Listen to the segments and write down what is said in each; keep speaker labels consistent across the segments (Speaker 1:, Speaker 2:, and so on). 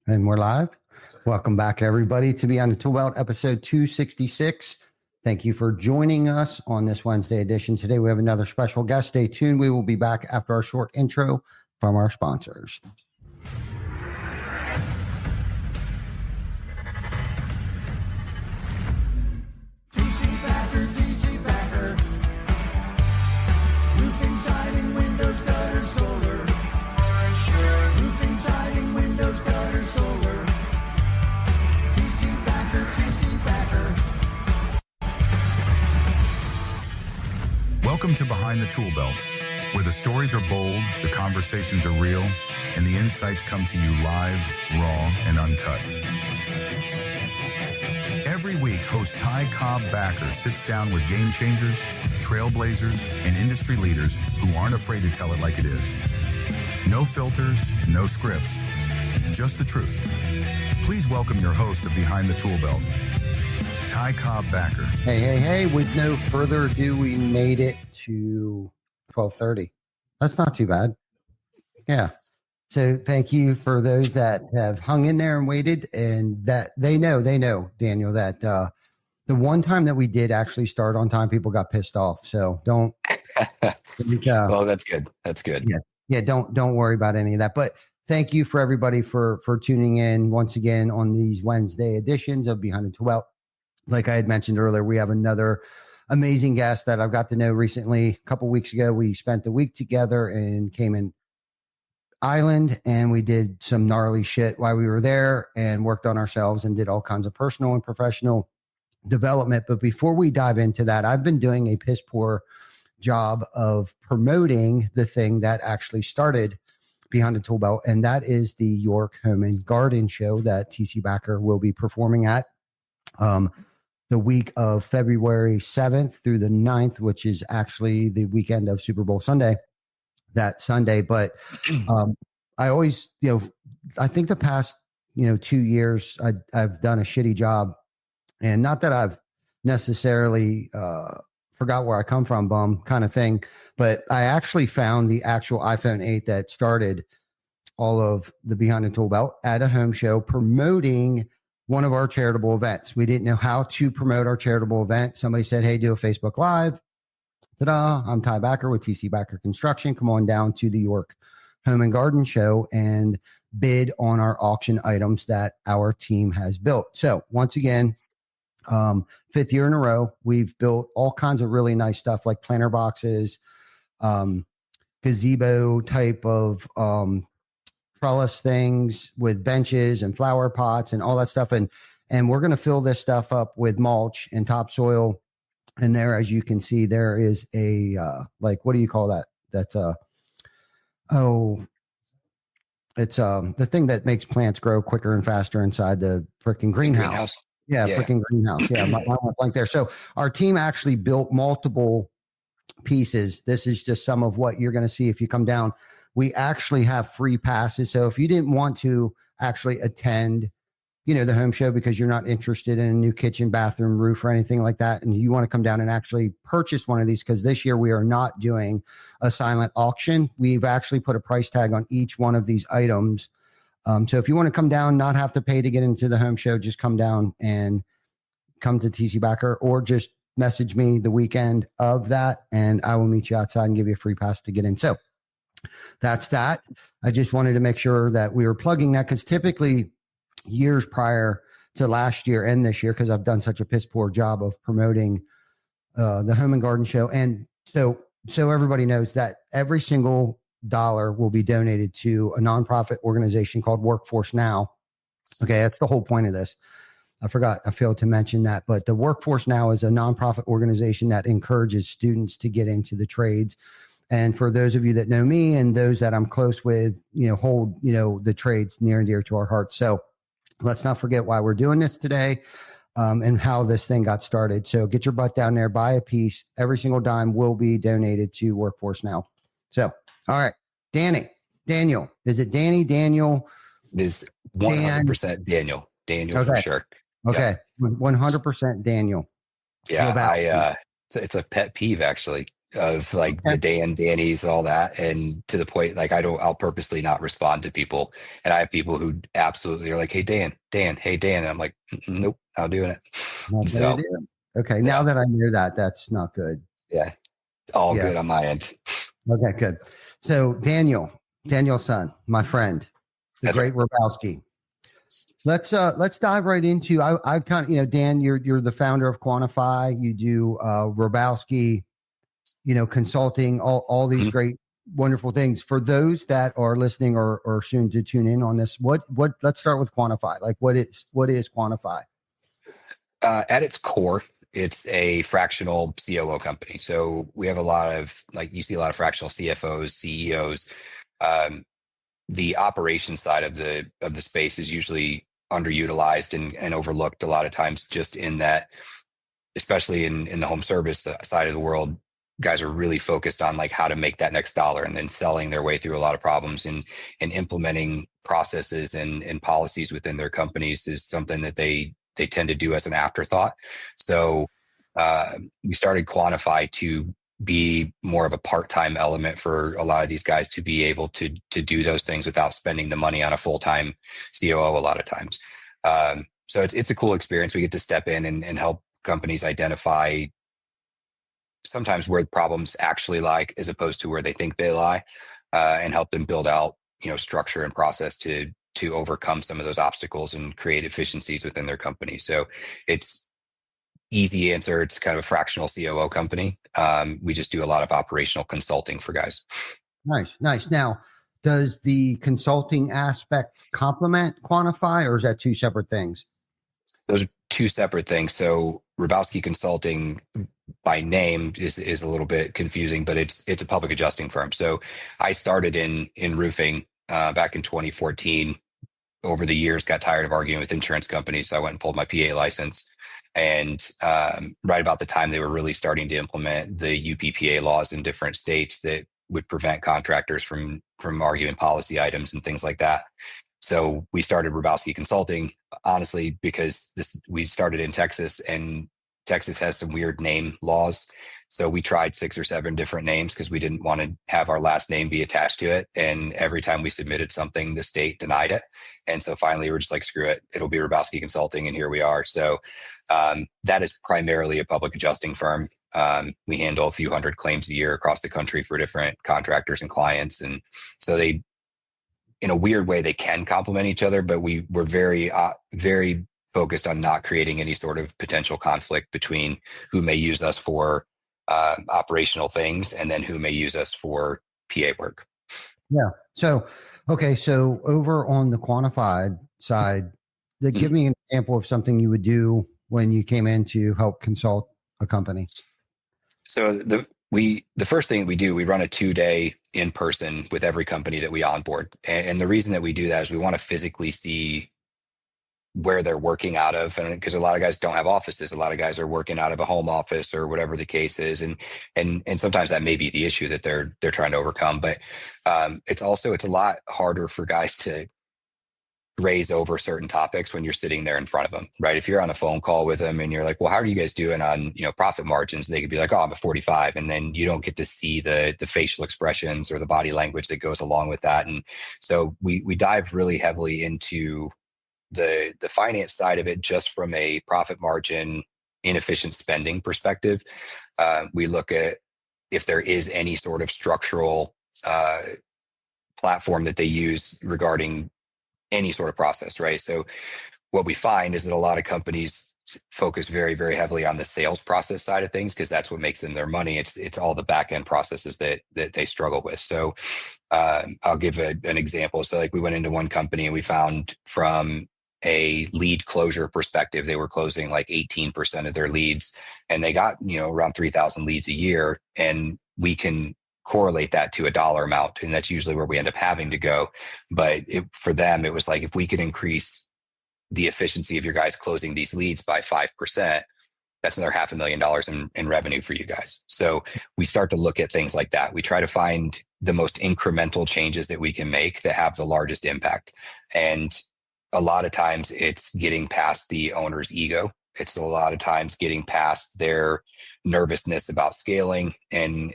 Speaker 1: And we're live. Welcome back, everybody, to Beyond the Tool Belt, episode 266. Thank you for joining us on this Wednesday edition. Today, we have another special guest. Stay tuned. We will be back after our short intro from our sponsors.
Speaker 2: TC Backer. Roofing, siding, windows, gutter, solar. Roofing, siding, windows, gutter, solar. TC Backer.
Speaker 3: Welcome to Behind the Tool Belt, where the stories are bold, the conversations are real, and the insights come to you live, raw, and uncut. Every week, host Ty Cobb Backer sits down with game changers, trailblazers, and industry leaders who aren't afraid to tell it like it is. No filters, no scripts, just the truth. Please welcome your host of Behind the Tool Belt, Ty Cobb Backer.
Speaker 1: Hey. With no further ado, we made it to 12:30. That's not too bad. Yeah. So thank you for those that have hung in there and waited, and that they know, Daniel, that the one time that we did actually start on time, people got pissed off. So don't.
Speaker 4: Well, that's good. That's good.
Speaker 1: Yeah. Don't worry about any of that. But thank you for everybody for tuning in once again on these Wednesday editions of Behind the Tool Belt. Like I had mentioned earlier, we have another amazing guest that I've got to know recently. A couple of weeks ago, we spent a week together and Cayman Island, and we did some gnarly shit while we were there and worked on ourselves and did all kinds of personal and professional development. But before we dive into that, I've been doing a piss poor job of promoting the thing that actually started Behind the Tool Belt, and that is the York Home and Garden Show that TC Backer will be performing at the week of February 7th through the 9th, which is actually the weekend of Super Bowl Sunday. That Sunday. But I always, I think the past, 2 years, I've done a shitty job, and not that I've necessarily forgot where I come from, bum kind of thing, but I actually found the actual iPhone 8 that started all of the Behind the Tool Belt at a home show promoting one of our charitable events. We didn't know how to promote our charitable event. Somebody said, hey, do a Facebook Live. Ta-da, I'm Ty Backer with TC Backer Construction. Come on down to the York Home and Garden Show and bid on our auction items that our team has built. So once again, 5th year in a row, we've built all kinds of really nice stuff like planter boxes, gazebo type of trellis things with benches and flower pots and all that stuff. And we're going to fill this stuff up with mulch and topsoil. And there, as you can see, there is a, what do you call that? That's it's the thing that makes plants grow quicker and faster inside the freaking greenhouse. Yeah. Freaking greenhouse. Yeah. my went blank there. So our team actually built multiple pieces. This is just some of what you're going to see if you come down. We actually have free passes. So if you didn't want to actually attend, the home show because you're not interested in a new kitchen, bathroom, roof, or anything like that, and you want to come down and actually purchase one of these, because this year we are not doing a silent auction. We've actually put a price tag on each one of these items. So if you want to come down, not have to pay to get into the home show, just come down and come to TC Backer, or just message me the weekend of that, and I will meet you outside and give you a free pass to get in. So that's that. I just wanted to make sure that we were plugging that, because typically years prior to last year and this year, because I've done such a piss poor job of promoting the Home and Garden Show. And so everybody knows that every single dollar will be donated to a nonprofit organization called Workforce Now. Okay. That's the whole point of this. I failed to mention that, but the Workforce Now is a nonprofit organization that encourages students to get into the trades. And for those of you that know me and those that I'm close with, hold, the trades near and dear to our hearts. So let's not forget why we're doing this today, and how this thing got started. So get your butt down there, buy a piece. Every single dime will be donated to Workforce Now. So, all right, Daniel, is it Danny, Daniel?
Speaker 4: It is 100% Daniel
Speaker 1: okay.
Speaker 4: For sure.
Speaker 1: Okay. 100% Daniel.
Speaker 4: Yeah. It's a pet peeve, actually. of like the Danny's and all that. And to the point, like I'll purposely not respond to people. And I have people who absolutely are like, hey, Dan. And I'm like, nope, not doing it. So,
Speaker 1: okay. Yeah. Now that I knew that, that's not good.
Speaker 4: Yeah. All good on my end.
Speaker 1: Okay, good. So Daniel's son, my friend, the great Hrabowski. Let's dive right into. I kind of, Dan, you're the founder of Quantify. You do Hrabowski, consulting, all these great, wonderful things. For those that are listening or soon to tune in on this, what let's start with Quantify. Like what is Quantify?
Speaker 4: At its core, it's a fractional COO company. So we have a lot of, like, you see a lot of fractional CFOs, CEOs. The operations side of the space is usually underutilized and overlooked a lot of times, just in that, especially in the home service side of the world, guys are really focused on like how to make that next dollar, and then selling their way through a lot of problems, and implementing processes and policies within their companies is something that they tend to do as an afterthought. So we started Quantify to be more of a part-time element for a lot of these guys to be able to do those things without spending the money on a full-time COO a lot of times. So it's a cool experience. We get to step in and help companies identify sometimes where the problems actually lie as opposed to where they think they lie, and help them build out, structure and process to overcome some of those obstacles and create efficiencies within their company. So it's easy answer. It's kind of a fractional COO company. We just do a lot of operational consulting for guys.
Speaker 1: Nice. Now, does the consulting aspect complement Quantify, or is that two separate things?
Speaker 4: Those are two separate things. So Hrabowski Consulting by name is a little bit confusing, but it's a public adjusting firm. So I started in roofing back in 2014. Over the years, got tired of arguing with insurance companies, so I went and pulled my PA license. And right about the time they were really starting to implement the UPPA laws in different states that would prevent contractors from arguing policy items and things like that. So we started Hrabowski Consulting, honestly, because we started in Texas, and Texas has some weird name laws. So we tried 6 or 7 different names because we didn't want to have our last name be attached to it. And every time we submitted something, the state denied it. And so finally we're just like, screw it, it'll be Hrabowski Consulting. And here we are. So that is primarily a public adjusting firm. We handle a few hundred claims a year across the country for different contractors and clients. And so they, in a weird way, they can complement each other, but we're very, very focused on not creating any sort of potential conflict between who may use us for operational things and then who may use us for PA work.
Speaker 1: Yeah. So, okay. So over on the Quantified side, give me an example of something you would do when you came in to help consult a company.
Speaker 4: So the first thing we do, we run a 2-day in person with every company that we onboard. And the reason that we do that is we want to physically see where they're working out of, and because a lot of guys don't have offices, a lot of guys are working out of a home office or whatever the case is, and sometimes that may be the issue that they're trying to overcome. But it's a lot harder for guys to graze over certain topics when you're sitting there in front of them, right? If you're on a phone call with them and you're like, well, how are you guys doing on profit margins? They could be like, oh, I'm a 45, and then you don't get to see the facial expressions or the body language that goes along with that. And so we dive really heavily into the finance side of it, just from a profit margin, inefficient spending perspective. We look at if there is any sort of structural platform that they use regarding any sort of process, right? So what we find is that a lot of companies focus very, very heavily on the sales process side of things because that's what makes them their money. It's all the back end processes that they struggle with. So I'll give an example. So like we went into one company and we found from a lead closure perspective, they were closing like 18% of their leads, and they got, around 3,000 leads a year. And we can correlate that to a dollar amount. And that's usually where we end up having to go. But for them, it was like, if we could increase the efficiency of your guys closing these leads by 5%, that's another $500,000 in revenue for you guys. So we start to look at things like that. We try to find the most incremental changes that we can make that have the largest impact. And a lot of times it's getting past the owner's ego. It's a lot of times getting past their nervousness about scaling and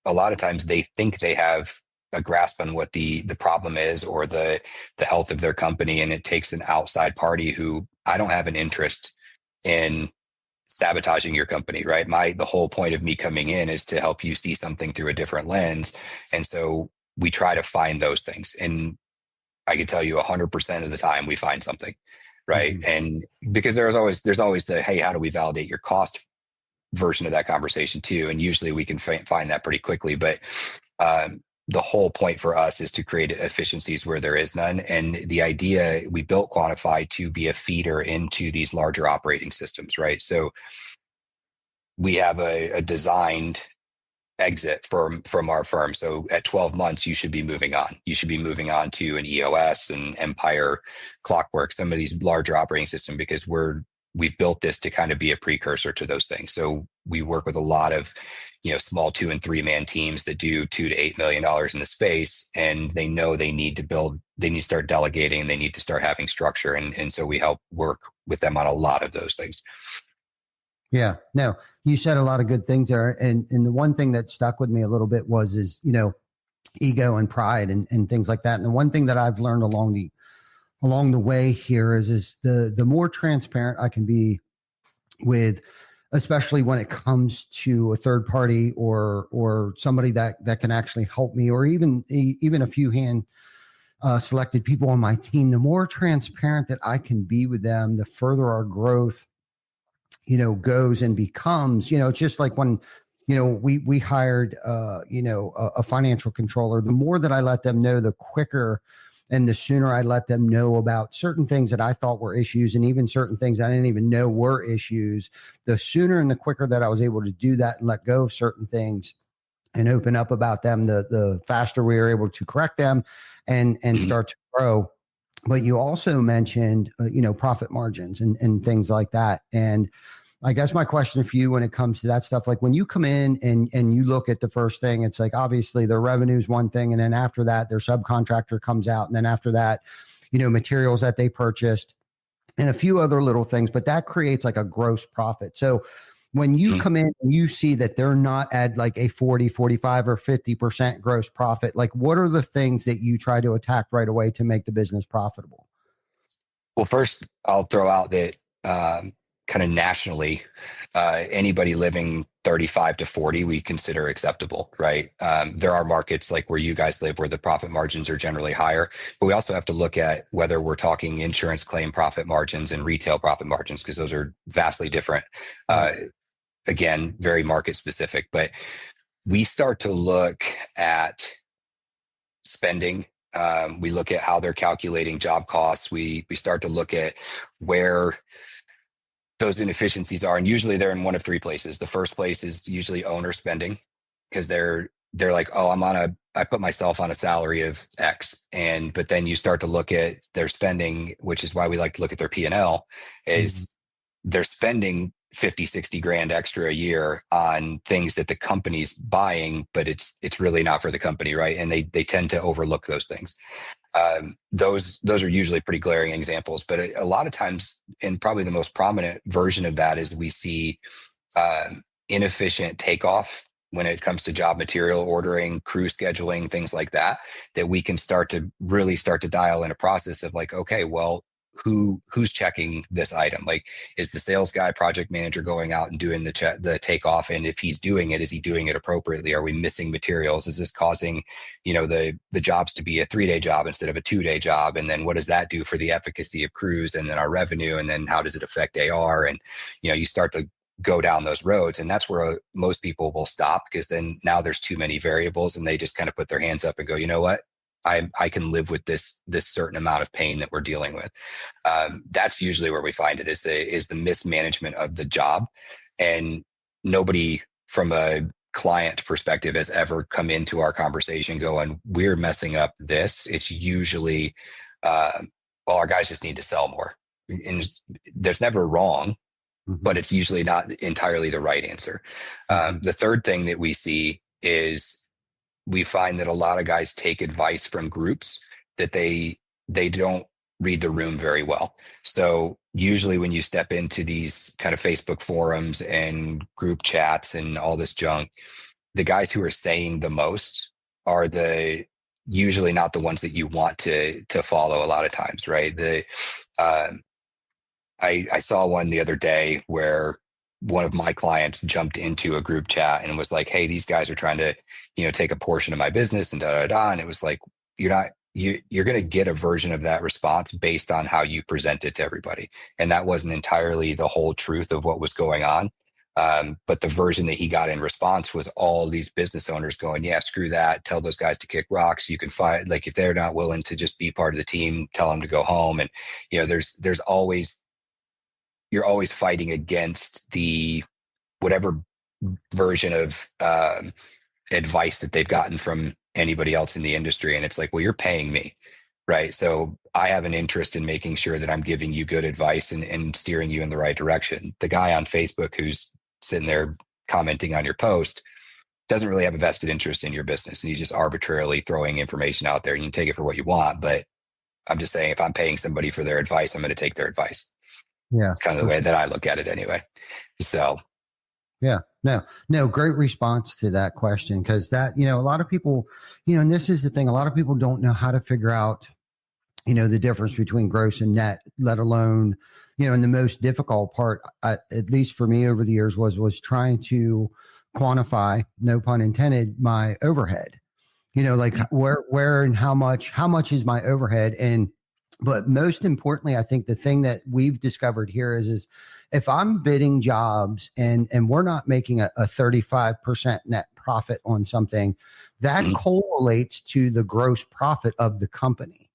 Speaker 4: a lot of times they think they have a grasp on what the problem is or the health of their company, and it takes an outside party who, I don't have an interest in sabotaging your company, right? The whole point of me coming in is to help you see something through a different lens. And so we try to find those things. And I can tell you 100% of the time we find something, right? Mm-hmm. And because there's always the, hey, how do we validate your cost version of that conversation too? And usually we can find that pretty quickly. But the whole point for us is to create efficiencies where there is none. And the idea, we built Quantify to be a feeder into these larger operating systems, right? So we have a designed exit from our firm. So at 12 months, you should be moving on. You should be moving on to an EOS and Empire, Clockwork, some of these larger operating systems, because we've built this to kind of be a precursor to those things. So we work with a lot of, small 2 and 3 man teams that do $2 to $8 million in the space, and they know they need to start delegating, they need to start having structure. And so we help work with them on a lot of those things.
Speaker 1: Yeah, no, you said a lot of good things there. And the one thing that stuck with me a little bit is ego and pride and things like that. And the one thing that I've learned along the way here is the more transparent I can be with, especially when it comes to a third party or somebody that can actually help me, or even a few selected people on my team, the more transparent that I can be with them, the further our growth, goes and becomes. It's just like when, we hired, a financial controller. The more that I let them know, the quicker and the sooner I let them know about certain things that I thought were issues, and even certain things I didn't even know were issues, the sooner and the quicker that I was able to do that and let go of certain things and open up about them, the faster we were able to correct them and start to grow. But you also mentioned, profit margins and things like that. And I guess my question for you when it comes to that stuff, like when you come in and you look at the first thing, it's like, obviously their revenue is one thing. And then after that, their subcontractor comes out. And then after that, materials that they purchased and a few other little things, but that creates like a gross profit. So when you come in and you see that they're not at like a 40, 45 or 50% gross profit, like what are the things that you try to attack right away to make the business profitable?
Speaker 4: Well, first I'll throw out that, kind of nationally, anybody living 35 to 40, we consider acceptable, right? There are markets like where you guys live where the profit margins are generally higher, but we also have to look at whether we're talking insurance claim profit margins and retail profit margins, because those are vastly different. Again, very market specific, but we start to look at spending. We look at how they're calculating job costs. We start to look at where those inefficiencies are. And usually they're in one of 3 places. The first place is usually owner spending, because they're like, oh, I put myself on a salary of X. But then you start to look at their spending, which is why we like to look at their P&L, is they're spending 50, 60 grand extra a year on things that the company's buying, but it's really not for the company, right? And they tend to overlook those things. Those are usually pretty glaring examples, but a lot of times, and probably the most prominent version of that, is we see inefficient takeoff when it comes to job material ordering, crew scheduling, things like that we can start to dial in a process of like, okay, well, who's checking this item? Like, is the sales guy, project manager going out and doing the takeoff? And if he's doing it, is he doing it appropriately? Are we missing materials? Is this causing, the jobs to be a 3-day job instead of a 2-day job? And then what does that do for the efficacy of crews and then our revenue? And then how does it affect AR? And, you start to go down those roads. And that's where most people will stop, because then now there's too many variables and they just kind of put their hands up and go, you know what? I can live with this certain amount of pain that we're dealing with. That's usually where we find it, is the mismanagement of the job. And nobody from a client perspective has ever come into our conversation going, we're messing up this. It's usually, well, our guys just need to sell more. And there's never wrong, but it's usually not entirely the right answer. The third thing that we see is, we find that a lot of guys take advice from groups that they don't read the room very well. So usually when you step into these kind of Facebook forums and group chats and all this junk, the guys who are saying the most are usually not the ones that you want to follow a lot of times, right? I saw one the other day where one of my clients jumped into a group chat and was like, "Hey, these guys are trying to, take a portion of my business and da da da." And it was like, you're going to get a version of that response based on how you present it to everybody, and that wasn't entirely the whole truth of what was going on. But the version that he got in response was all these business owners going, "Yeah, screw that. Tell those guys to kick rocks. You can fight. Like if they're not willing to just be part of the team, tell them to go home." And there's always, you're always fighting against the whatever version of advice that they've gotten from anybody else in the industry. And it's like, well, you're paying me, right? So I have an interest in making sure that I'm giving you good advice and steering you in the right direction. The guy on Facebook who's sitting there commenting on your post doesn't really have a vested interest in your business, and he's just arbitrarily throwing information out there. You can take it for what you want, but I'm just saying, if I'm paying somebody for their advice, I'm going to take their advice.
Speaker 1: Yeah.
Speaker 4: It's kind of the way that I look at it anyway. So
Speaker 1: yeah, no, great response to that question. Cause that, a lot of people, and this is the thing, a lot of people don't know how to figure out, the difference between gross and net, let alone, and the most difficult part, at least for me over the years was trying to quantify, no pun intended, my overhead, like where and how much is my overhead. But most importantly, I think the thing that we've discovered here is if I'm bidding jobs and we're not making a 35% net profit on something, that correlates to the gross profit of the company.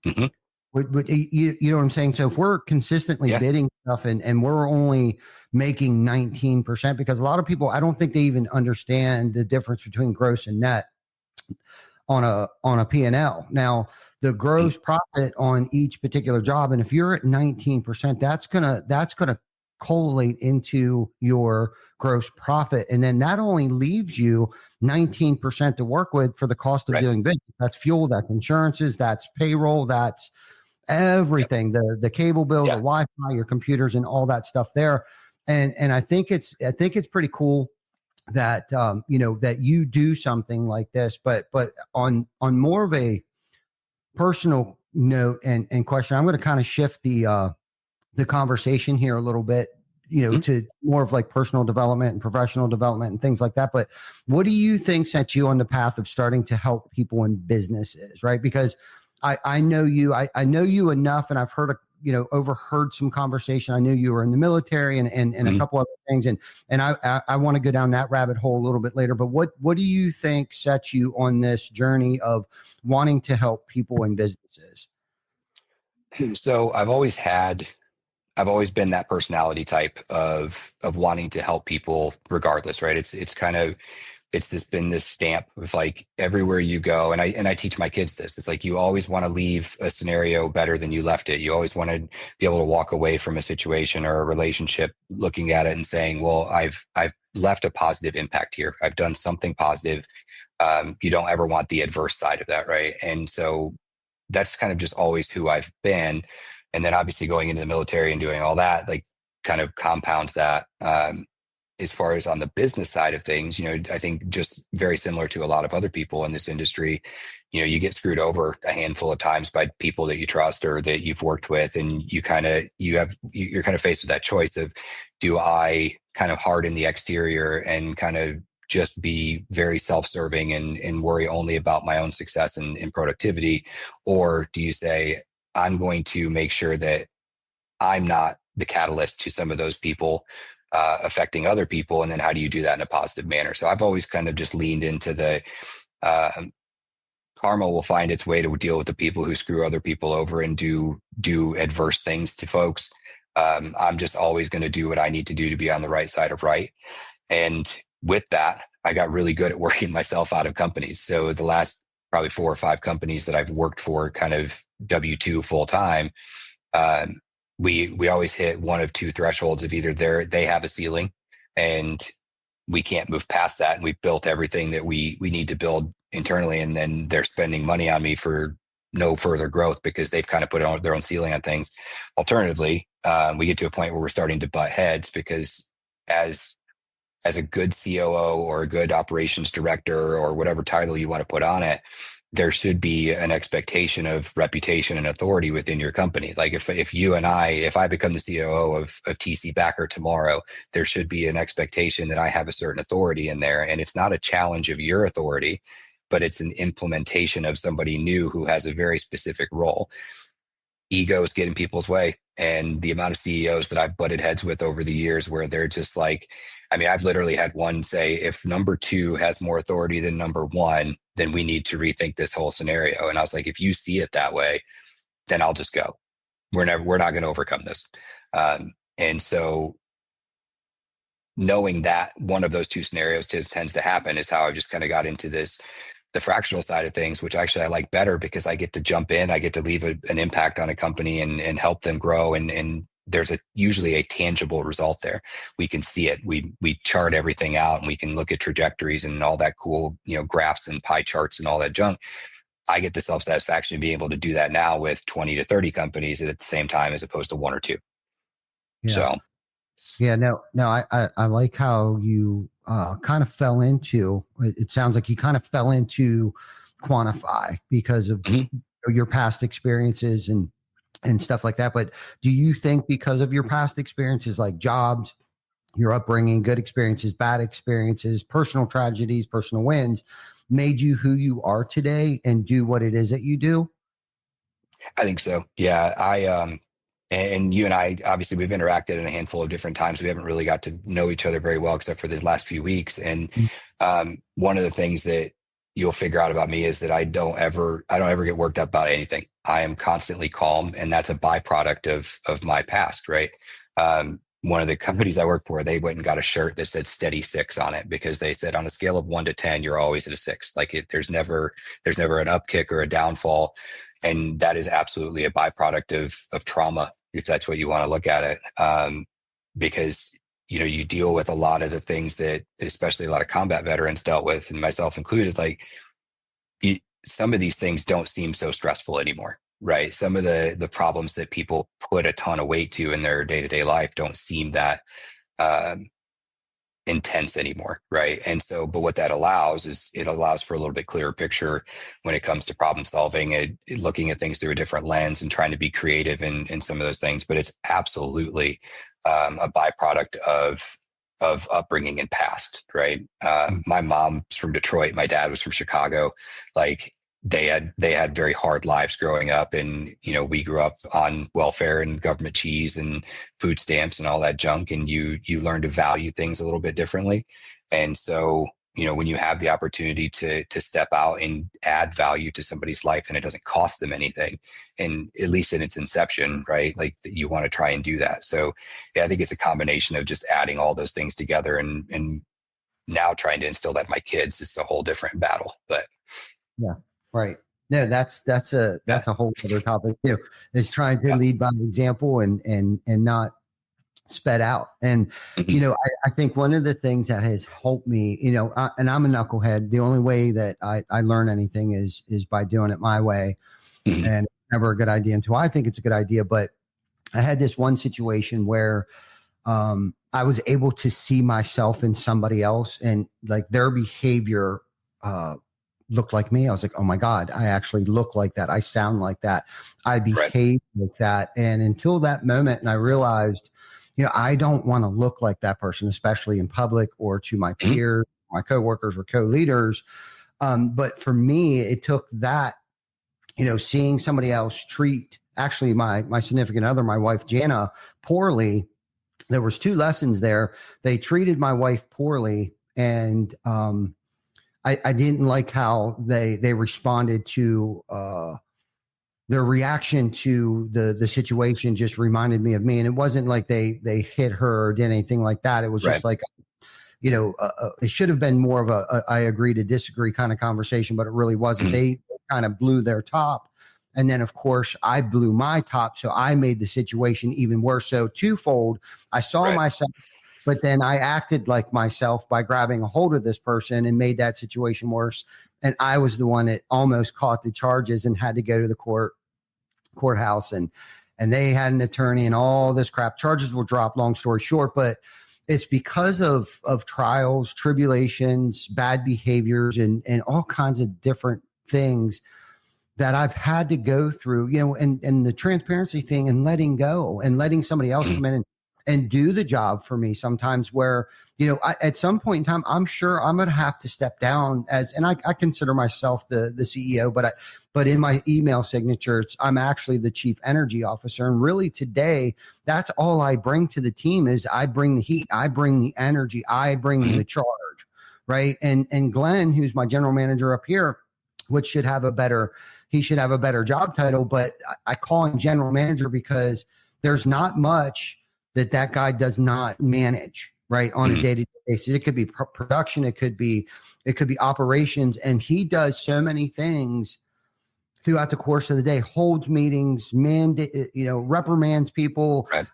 Speaker 4: Mm-hmm.
Speaker 1: But you know what I'm saying? So if we're consistently bidding stuff and we're only making 19%, because a lot of people, I don't think they even understand the difference between gross and net on a P&L. Now, the gross profit on each particular job, and if you're at 19%, that's gonna correlate into your gross profit, and then that only leaves you 19% to work with for the cost of doing business. That's fuel, that's insurances, that's payroll, that's everything, the cable bill, the Wi-Fi, your computers, and all that stuff there. And I think it's pretty cool that that you do something like this, but on more of a personal note and question, I'm going to kind of shift the conversation here a little bit, to more of like personal development and professional development and things like that. But what do you think sets you on the path of starting to help people in businesses, right? Because I know you, I know you enough, and I've heard overheard some conversation. I knew you were in the military and a couple other things. And I want to go down that rabbit hole a little bit later, but what do you think sets you on this journey of wanting to help people in businesses?
Speaker 4: So I've always been that personality type of wanting to help people regardless, right? It's been this stamp of like everywhere you go. And I teach my kids this. It's like, you always want to leave a scenario better than you left it. You always want to be able to walk away from a situation or a relationship looking at it and saying, well, I've left a positive impact here. I've done something positive. You don't ever want the adverse side of that. Right. And so that's kind of just always who I've been. And then obviously going into the military and doing all that, like kind of compounds that. As far as on the business side of things, I think just very similar to a lot of other people in this industry, you get screwed over a handful of times by people that you trust or that you've worked with. And you're kind of faced with that choice of, do I kind of harden the exterior and kind of just be very self-serving and worry only about my own success and productivity? Or do you say, I'm going to make sure that I'm not the catalyst to some of those people affecting other people? And then how do you do that in a positive manner? So I've always kind of just leaned into the karma will find its way to deal with the people who screw other people over and do adverse things to folks. I'm just always going to do what I need to do to be on the right side of right. And with that, I got really good at working myself out of companies. So the last probably 4 or 5 companies that I've worked for kind of W-2 full time, we always hit one of 2 thresholds of either they have a ceiling and we can't move past that, and we've built everything that we need to build internally, and then they're spending money on me for no further growth because they've kind of put their own ceiling on things. Alternatively, we get to a point where we're starting to butt heads because as as a good COO or a good operations director or whatever title you want to put on it, there should be an expectation of reputation and authority within your company. Like if I become the COO of TC Backer tomorrow, there should be an expectation that I have a certain authority in there. And it's not a challenge of your authority, but it's an implementation of somebody new who has a very specific role. Egos get in people's way. And the amount of CEOs that I've butted heads with over the years where they're just like, I mean, I've literally had one say, if number 2 has more authority than number 1, then we need to rethink this whole scenario. And I was like, if you see it that way, then I'll just go. We're not going to overcome this. And so knowing that one of those 2 scenarios tends to happen is how I just kind of got into the fractional side of things, which actually I like better because I get to jump in, I get to leave an impact on a company and help them grow. And there's usually a tangible result there. We can see it. We chart everything out and we can look at trajectories and all that cool, graphs and pie charts and all that junk. I get the self-satisfaction of being able to do that now with 20 to 30 companies at the same time, as opposed to 1 or 2.
Speaker 1: Yeah.
Speaker 4: So.
Speaker 1: Yeah, no, I like how you kind of fell into, it sounds like you kind of fell into Quantify because of your past experiences and stuff like that. But do you think because of your past experiences, like jobs, your upbringing, good experiences, bad experiences, personal tragedies, personal wins, made you who you are today and do what it is that you do?
Speaker 4: I think so. Yeah. And you and I, obviously, we've interacted in a handful of different times. We haven't really got to know each other very well, except for the last few weeks. And one of the things that you'll figure out about me is that I don't ever get worked up about anything. I am constantly calm, and that's a byproduct of my past, right? One of the companies I work for, they went and got a shirt that said steady 6 on it because they said on a scale of 1 to 10, you're always at a 6. Like there's never an upkick or a downfall. And that is absolutely a byproduct of trauma, if that's what you want to look at it. Because, you deal with a lot of the things that, especially a lot of combat veterans dealt with, and myself included, like some of these things don't seem so stressful anymore, right? Some of the problems that people put a ton of weight to in their day-to-day life don't seem that intense anymore, right? And so, but what that allows is it allows for a little bit clearer picture when it comes to problem solving and looking at things through a different lens and trying to be creative in some of those things. But it's absolutely a byproduct of upbringing and past, right? My mom's from Detroit. My dad was from Chicago. Like they had very hard lives growing up, and we grew up on welfare and government cheese and food stamps and all that junk, and you learn to value things a little bit differently. And so when you have the opportunity to step out and add value to somebody's life and it doesn't cost them anything, and at least in its inception, right, like you want to try and do that. So yeah, I think it's a combination of just adding all those things together and now trying to instill that in my kids. It's a whole different battle, but
Speaker 1: yeah. Right. No, that's a whole other topic too, is trying to lead by example and not sped out. And, I think one of the things that has helped me, and I'm a knucklehead. The only way that I learn anything is by doing it my way. And it's never a good idea until I think it's a good idea. But I had this one situation where I was able to see myself in somebody else, and like their behavior, looked like me. I was like, oh my God, I actually look like that. I sound like that. I behave like that. And until that moment, and I realized, I don't want to look like that person, especially in public or to my peers, my coworkers or co-leaders. But for me, it took that, seeing somebody else treat actually my significant other, my wife, Jana, poorly. There was 2 lessons there. They treated my wife poorly, and, I didn't like how they responded to their reaction to the situation. Just reminded me of me, and it wasn't like they hit her or did anything like that. It was just like, it should have been more of a I agree to disagree kind of conversation, but it really wasn't. They kind of blew their top, and then of course I blew my top, so I made the situation even worse. So twofold, I saw myself. But then I acted like myself by grabbing a hold of this person and made that situation worse. And I was the one that almost caught the charges and had to go to the courthouse. And they had an attorney and all this crap. Charges were dropped, long story short. But it's because of trials, tribulations, bad behaviors, and all kinds of different things that I've had to go through, and the transparency thing and letting go and letting somebody else come in and do the job for me sometimes where, at some point in time, I'm sure I'm going to have to step down and I consider myself the CEO, but in my email signatures, I'm actually the chief energy officer. And really today, that's all I bring to the team is I bring the heat, I bring the energy, I bring the charge. Right. And Glenn, who's my general manager up here, which should have a better job title, but I call him general manager because there's not much that guy does not manage, right, on a day-to-day basis. It could be production, it could be operations, and he does so many things throughout the course of the day. Holds meetings, reprimands people,
Speaker 4: right.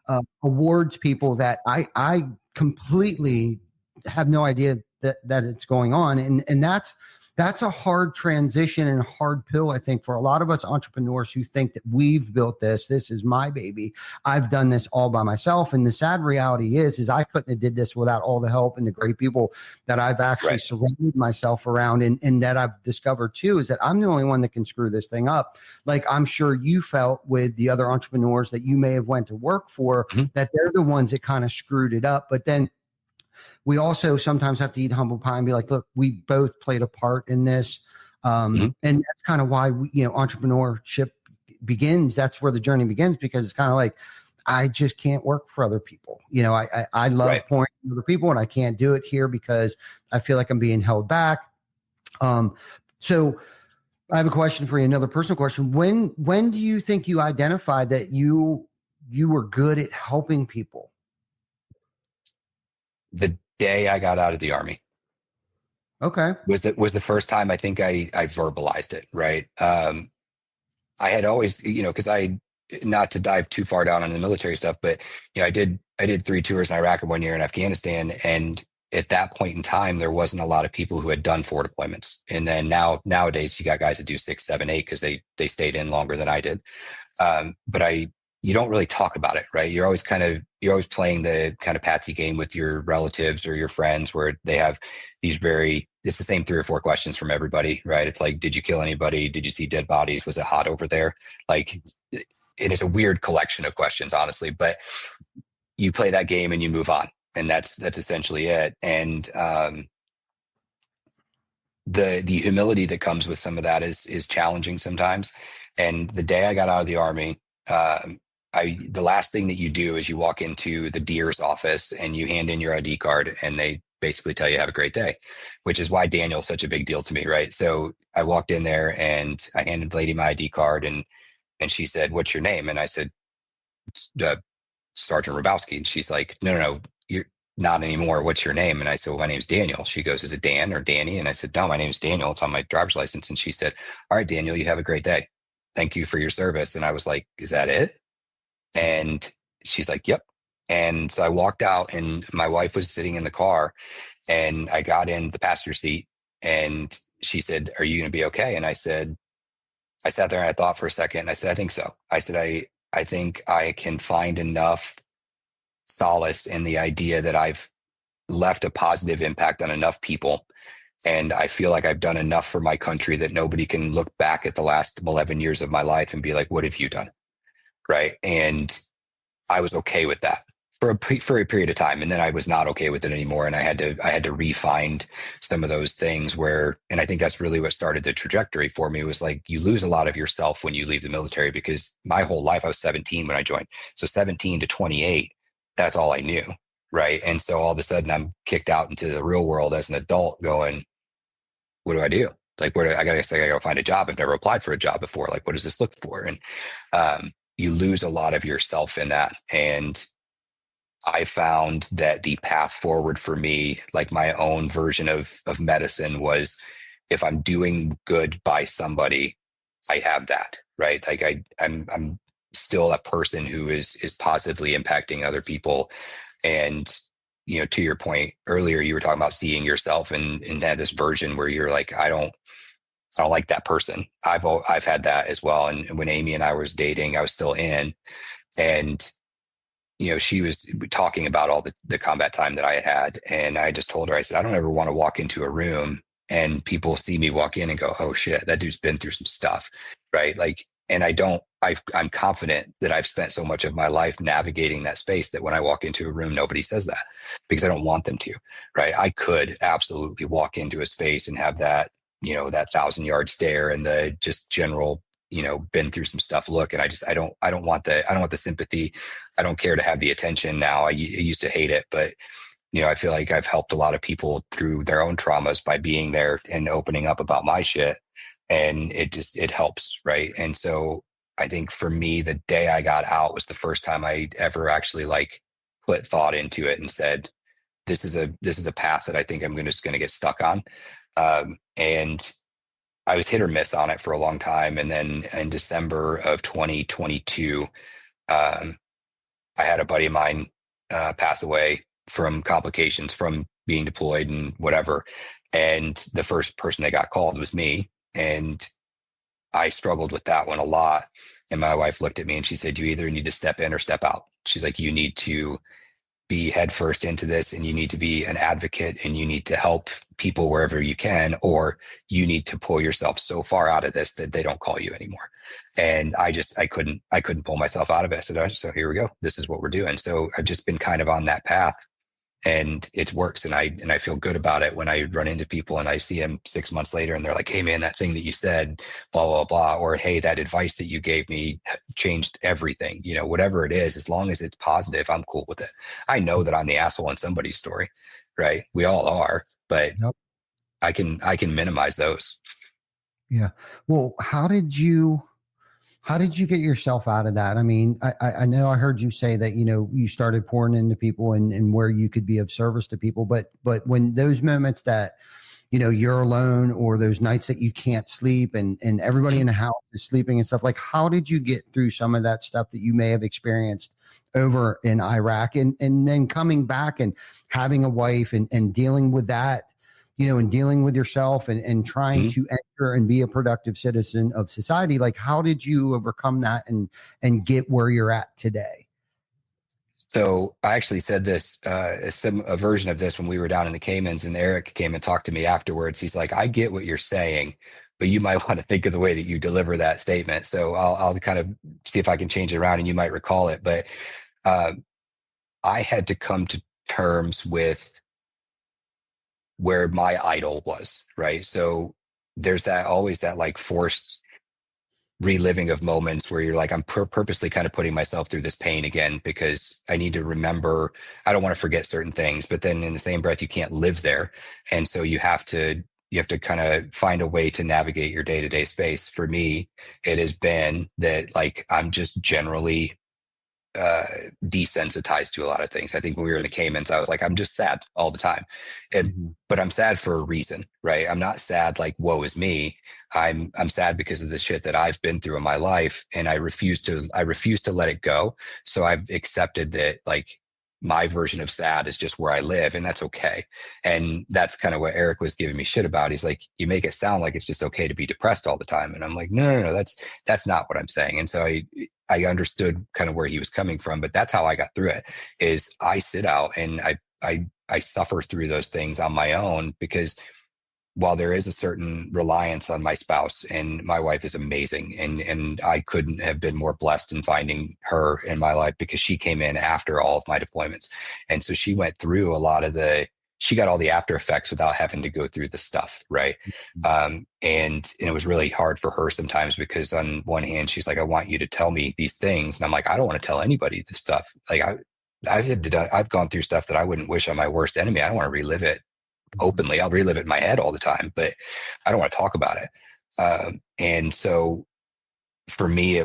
Speaker 1: Awards people that I completely have no idea that it's going on, and that's a hard transition and a hard pill, I think, for a lot of us entrepreneurs who think that we've built this. This is my baby. I've done this all by myself. And the sad reality is I couldn't have did this without all the help and the great people that I've actually surrounded myself around and that I've discovered too, is that I'm the only one that can screw this thing up. Like I'm sure you felt with the other entrepreneurs that you may have went to work for, that they're the ones that kind of screwed it up. But then we also sometimes have to eat humble pie and be like, look, we both played a part in this. And that's kind of why entrepreneurship begins. That's where the journey begins, because it's kind of like, I just can't work for other people. I love pouring into other people and I can't do it here because I feel like I'm being held back. So I have a question for you, another personal question. When do you think you identified that you were good at helping people?
Speaker 4: The day I got out of the Army.
Speaker 1: Okay.
Speaker 4: Was the first time I think I verbalized it. Right. I had always, because not to dive too far down on the military stuff, but I did 3 tours in Iraq and 1 year in Afghanistan. And at that point in time, there wasn't a lot of people who had done 4 deployments. And then nowadays you got guys that do 6, 7, 8, because they stayed in longer than I did. But you don't really talk about it, right? You're always playing the kind of patsy game with your relatives or your friends where they have these it's the same 3 or 4 questions from everybody, right? It's like, did you kill anybody? Did you see dead bodies? Was it hot over there? Like, it is a weird collection of questions, honestly, but you play that game and you move on. And that's essentially it. And, the humility that comes with some of that is challenging sometimes. And the day I got out of the Army, the last thing that you do is you walk into the DEER's office and you hand in your ID card and they basically tell you have a great day, which is why Daniel's such a big deal to me. Right. So I walked in there and I handed the lady my ID card and she said, "What's your name?" And I said, "Sergeant Hrabowski." And she's like, no, you're not anymore. What's your name? And I said, "Well, my name's Daniel." She goes, "Is it Dan or Danny?" And I said, "No, my name's Daniel. It's on my driver's license." And she said, "All right, Daniel, you have a great day. Thank you for your service." And I was like, "Is that it?" And she's like, "Yep." And so I walked out and my wife was sitting in the car and I got in the passenger seat and she said, "Are you going to be okay?" And I sat there and I thought for a second and I said, "I think so." I said, I think I can find enough solace in the idea that I've left a positive impact on enough people. And I feel like I've done enough for my country that nobody can look back at the last 11 years of my life and be like, "What have you done?" Right. And I was okay with that for a period of time. And then I was not okay with it anymore. And I had to refine some of those things and I think that's really what started the trajectory for me, was like, you lose a lot of yourself when you leave the military, because my whole life, I was 17 when I joined. So 17 to 28, that's all I knew. Right. And so all of a sudden I'm kicked out into the real world as an adult going, what do I do? Like, I gotta go find a job. I've never applied for a job before. Like, what does this look for? And, you lose a lot of yourself in that. And I found that the path forward for me, like my own version of medicine, was if I'm doing good by somebody, I have that, right? Like I'm still a person who is positively impacting other people. And, to your point earlier, you were talking about seeing yourself and that this version where you're like, I don't like that person. I've had that as well. And when Amy and I was dating, I was still in, and she was talking about all the combat time that I had. And I just told her, I said, I don't ever want to walk into a room and people see me walk in and go, oh shit, that dude's been through some stuff. Right. Like, and I'm confident that I've spent so much of my life navigating that space that when I walk into a room, nobody says that, because I don't want them to. Right. I could absolutely walk into a space and have that, that 1,000-yard stare and the just general, been through some stuff look. And I don't want the sympathy. I don't care to have the attention now. I used to hate it, but I feel like I've helped a lot of people through their own traumas by being there and opening up about my shit. And it helps. Right. And so I think for me, the day I got out was the first time I ever actually like put thought into it and said, this is a path that I think I'm just going to get stuck on. And I was hit or miss on it for a long time. And then in December of 2022, I had a buddy of mine pass away from complications from being deployed and whatever. And the first person that got called was me. And I struggled with that one a lot. And my wife looked at me and she said, you either need to step in or step out. She's like, you need to be headfirst into this, and you need to be an advocate, and you need to help people wherever you can, or you need to pull yourself so far out of this that they don't call you anymore. And I couldn't pull myself out of it. So here we go. This is what we're doing. So I've just been kind of on that path, and it works. And I feel good about it when I run into people and I see them 6 months later and they're like, hey man, that thing that you said, blah, blah, blah. Or, hey, that advice that you gave me changed everything, whatever it is, as long as it's positive, I'm cool with it. I know that I'm the asshole in somebody's story, right? We all are, but
Speaker 1: Yep.
Speaker 4: I can minimize those.
Speaker 1: Yeah. Well, how did you get yourself out of that? I mean, I know I heard you say that, you started pouring into people and where you could be of service to people, but when those moments that, you're alone, or those nights that you can't sleep and everybody in the house is sleeping and stuff, like, how did you get through some of that stuff that you may have experienced over in Iraq and then coming back and having a wife and dealing with that, and dealing with yourself and trying to enter and be a productive citizen of society? Like, how did you overcome that and get where you're at today?
Speaker 4: So I actually said this, a version of this when we were down in the Caymans, and Eric came and talked to me afterwards. He's like, I get what you're saying, but you might want to think of the way that you deliver that statement. So I'll kind of see if I can change it around and you might recall it. But I had to come to terms with where my idol was, right? So there's always that like forced reliving of moments where you're like, I'm purposely kind of putting myself through this pain again, because I need to remember, I don't want to forget certain things, but then in the same breath, you can't live there. And so you have to kind of find a way to navigate your day-to-day space. For me, it has been that like, I'm just generally desensitized to a lot of things. I think when we were in the Caymans, I was like, I'm just sad all the time. But I'm sad for a reason, right? I'm not sad like, woe is me. I'm sad because of the shit that I've been through in my life, and I refuse to let it go. So I've accepted that like my version of sad is just where I live, and that's okay. And that's kind of what Eric was giving me shit about. He's like, you make it sound like it's just okay to be depressed all the time. And I'm like, no, that's not what I'm saying. And so I understood kind of where he was coming from, but that's how I got through it. Is I sit out and I suffer through those things on my own, because while there is a certain reliance on my spouse, and my wife is amazing, and I couldn't have been more blessed in finding her in my life, because she came in after all of my deployments. And so she went through she got all the after effects without having to go through the stuff. Right. And it was really hard for her sometimes, because on one hand, she's like, I want you to tell me these things. And I'm like, I don't want to tell anybody this stuff. Like I've gone through stuff that I wouldn't wish on my worst enemy. I don't want to relive it openly. I'll relive it in my head all the time, but I don't want to talk about it. And so for me,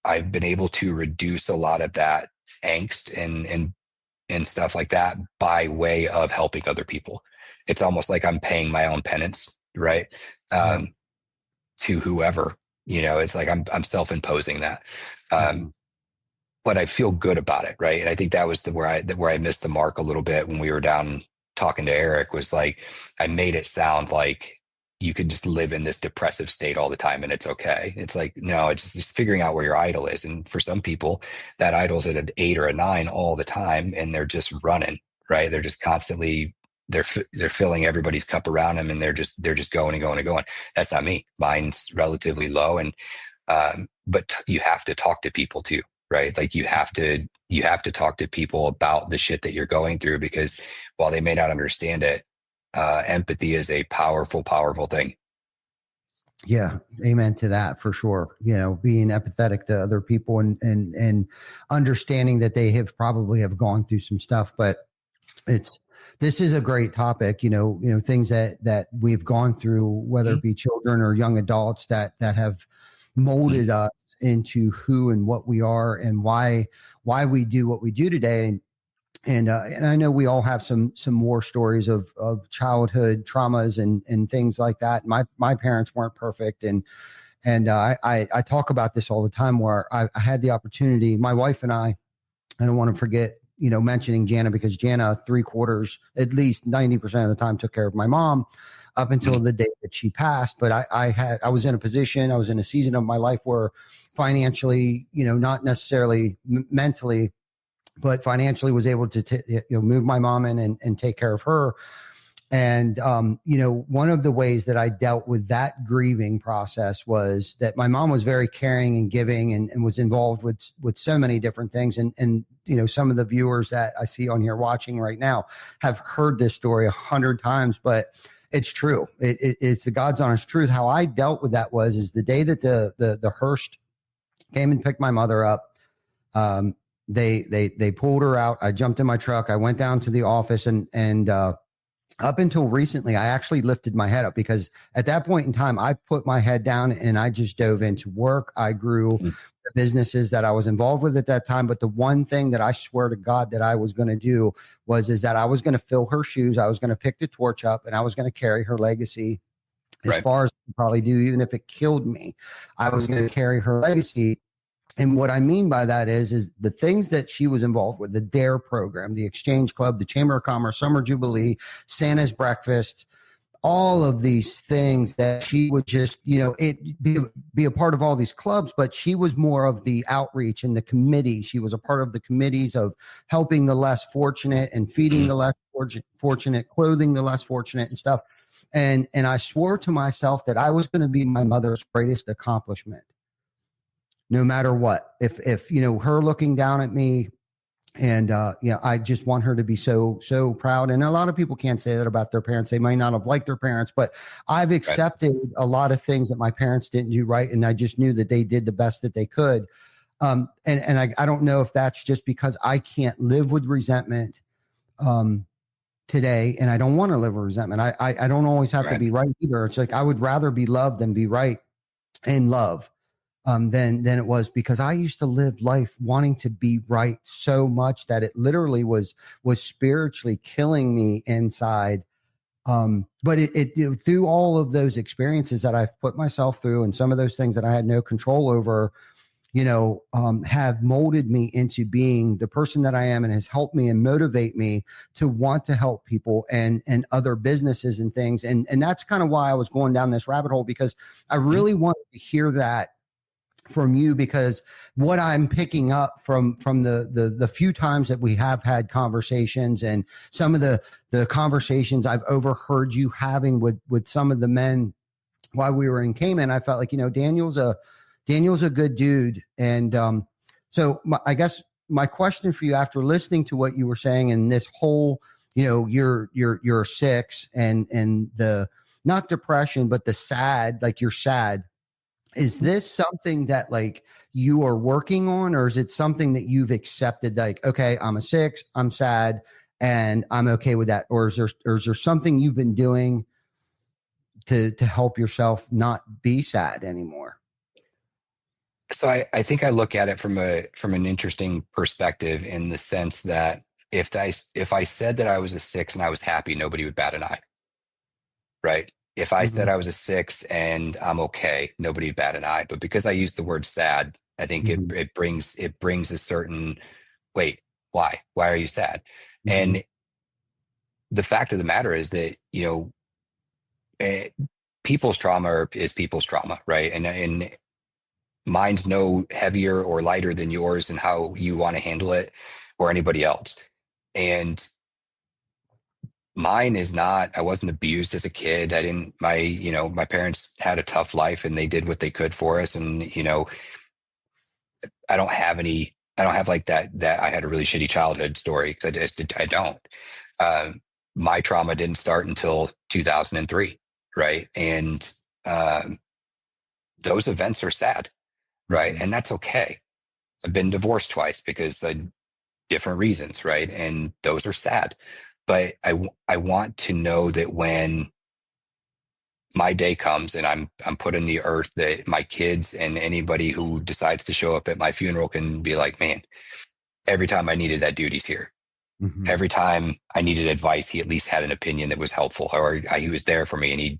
Speaker 4: I've been able to reduce a lot of that angst and stuff like that by way of helping other people. It's almost like I'm paying my own penance, right? To whoever, it's like I'm self-imposing that. But I feel good about it, right? And I think that was where I missed the mark a little bit when we were down talking to Eric, was like, I made it sound like you can just live in this depressive state all the time and it's okay. It's like, no, it's just figuring out where your idol is. And for some people, that idol's at an 8 or a 9 all the time, and they're just running, right? They're just constantly, they're filling everybody's cup around them, and they're just going and going and going. That's not me. Mine's relatively low. And, but you have to talk to people too, right? Like you have to talk to people about the shit that you're going through, because while they may not understand it, empathy is a powerful thing.
Speaker 1: Yeah. Amen to that for sure. You know, being empathetic to other people and understanding that they have probably have gone through some stuff, but this is a great topic, you know, things that we've gone through, whether it be children or young adults that have molded us into who and what we are and why we do what we do today. And I know we all have some war stories of childhood traumas and things like that. My parents weren't perfect. And I talk about this all the time, where I had the opportunity, my wife and I don't want to forget, you know, mentioning Jana, because Jana 3/4, at least 90% of the time, took care of my mom up until the day that she passed. But I was in a season of my life where financially, you know, not necessarily mentally, but financially was able to move my mom in and take care of her. And, you know, one of the ways that I dealt with that grieving process was that my mom was very caring and giving and was involved with so many different things. And, you know, some of the viewers that I see on here watching right now have heard this story 100 times, but it's true. It's the God's honest truth. How I dealt with that is the day that the Hearst came and picked my mother up. They pulled her out. I jumped in my truck. I went down to the office and up until recently, I actually lifted my head up, because at that point in time, I put my head down and I just dove into work. I grew the businesses that I was involved with at that time. But the one thing that I swear to God that I was going to do is that I was going to fill her shoes. I was going to pick the torch up, and I was going to carry her legacy as far as I could probably do, even if it killed me. I was going to carry her legacy. And what I mean by that is the things that she was involved with, the DARE program, the Exchange Club, the Chamber of Commerce, Summer Jubilee, Santa's Breakfast, all of these things that she would just, you know, be a part of all these clubs, but she was more of the outreach and the committee. She was a part of the committees of helping the less fortunate and feeding the less fortunate, clothing the less fortunate and stuff. And I swore to myself that I was going to be my mother's greatest accomplishment, no matter what. If you know, her looking down at me, and you know, I just want her to be so proud. And a lot of people can't say that about their parents. They might not have liked their parents, but I've accepted a lot of things that my parents didn't do right, and I just knew that they did the best that they could. And I don't know if that's just because I can't live with resentment today, and I don't want to live with resentment. I don't always have to be right either. It's like I would rather be loved than be right and love. Than it was, because I used to live life wanting to be right so much that it literally was spiritually killing me inside. But it through all of those experiences that I've put myself through, and some of those things that I had no control over, you know, have molded me into being the person that I am, and has helped me and motivate me to want to help people and other businesses and things. And that's kind of why I was going down this rabbit hole, because I really wanted to hear that from you, because what I'm picking up from the few times that we have had conversations, and some of the conversations I've overheard you having with some of the men while we were in Cayman, I felt like, you know, Daniel's a good dude. And so I guess my question for you, after listening to what you were saying, and this whole, you know, you're 6 and the, not depression, but the sad, like you're sad. Is this something that like you are working on, or is it something that you've accepted? Like, okay, I'm a 6, I'm sad, and I'm okay with that. Or is there something you've been doing to help yourself not be sad anymore?
Speaker 4: So I think I look at it from an interesting perspective, in the sense that if I said that I was a 6 and I was happy, nobody would bat an eye. Right. If I said I was a 6 and I'm okay, nobody would bat an eye. But because I used the word sad, I think it brings a certain, wait, why are you sad? And the fact of the matter is that, you know, people's trauma is people's trauma, right? And mine's no heavier or lighter than yours and how you want to handle it or anybody else. And mine is not, I wasn't abused as a kid. My parents had a tough life and they did what they could for us. And, I don't have like that I had a really shitty childhood story. I don't. My trauma didn't start until 2003. Right. And, those events are sad. Right. And that's okay. I've been divorced twice because of different reasons. Right. And those are sad. But I want to know that when my day comes and I'm put in the earth, that my kids and anybody who decides to show up at my funeral can be like, man, every time I needed that dude, he's here. Mm-hmm. Every time I needed advice, he at least had an opinion that was helpful, or he was there for me, and he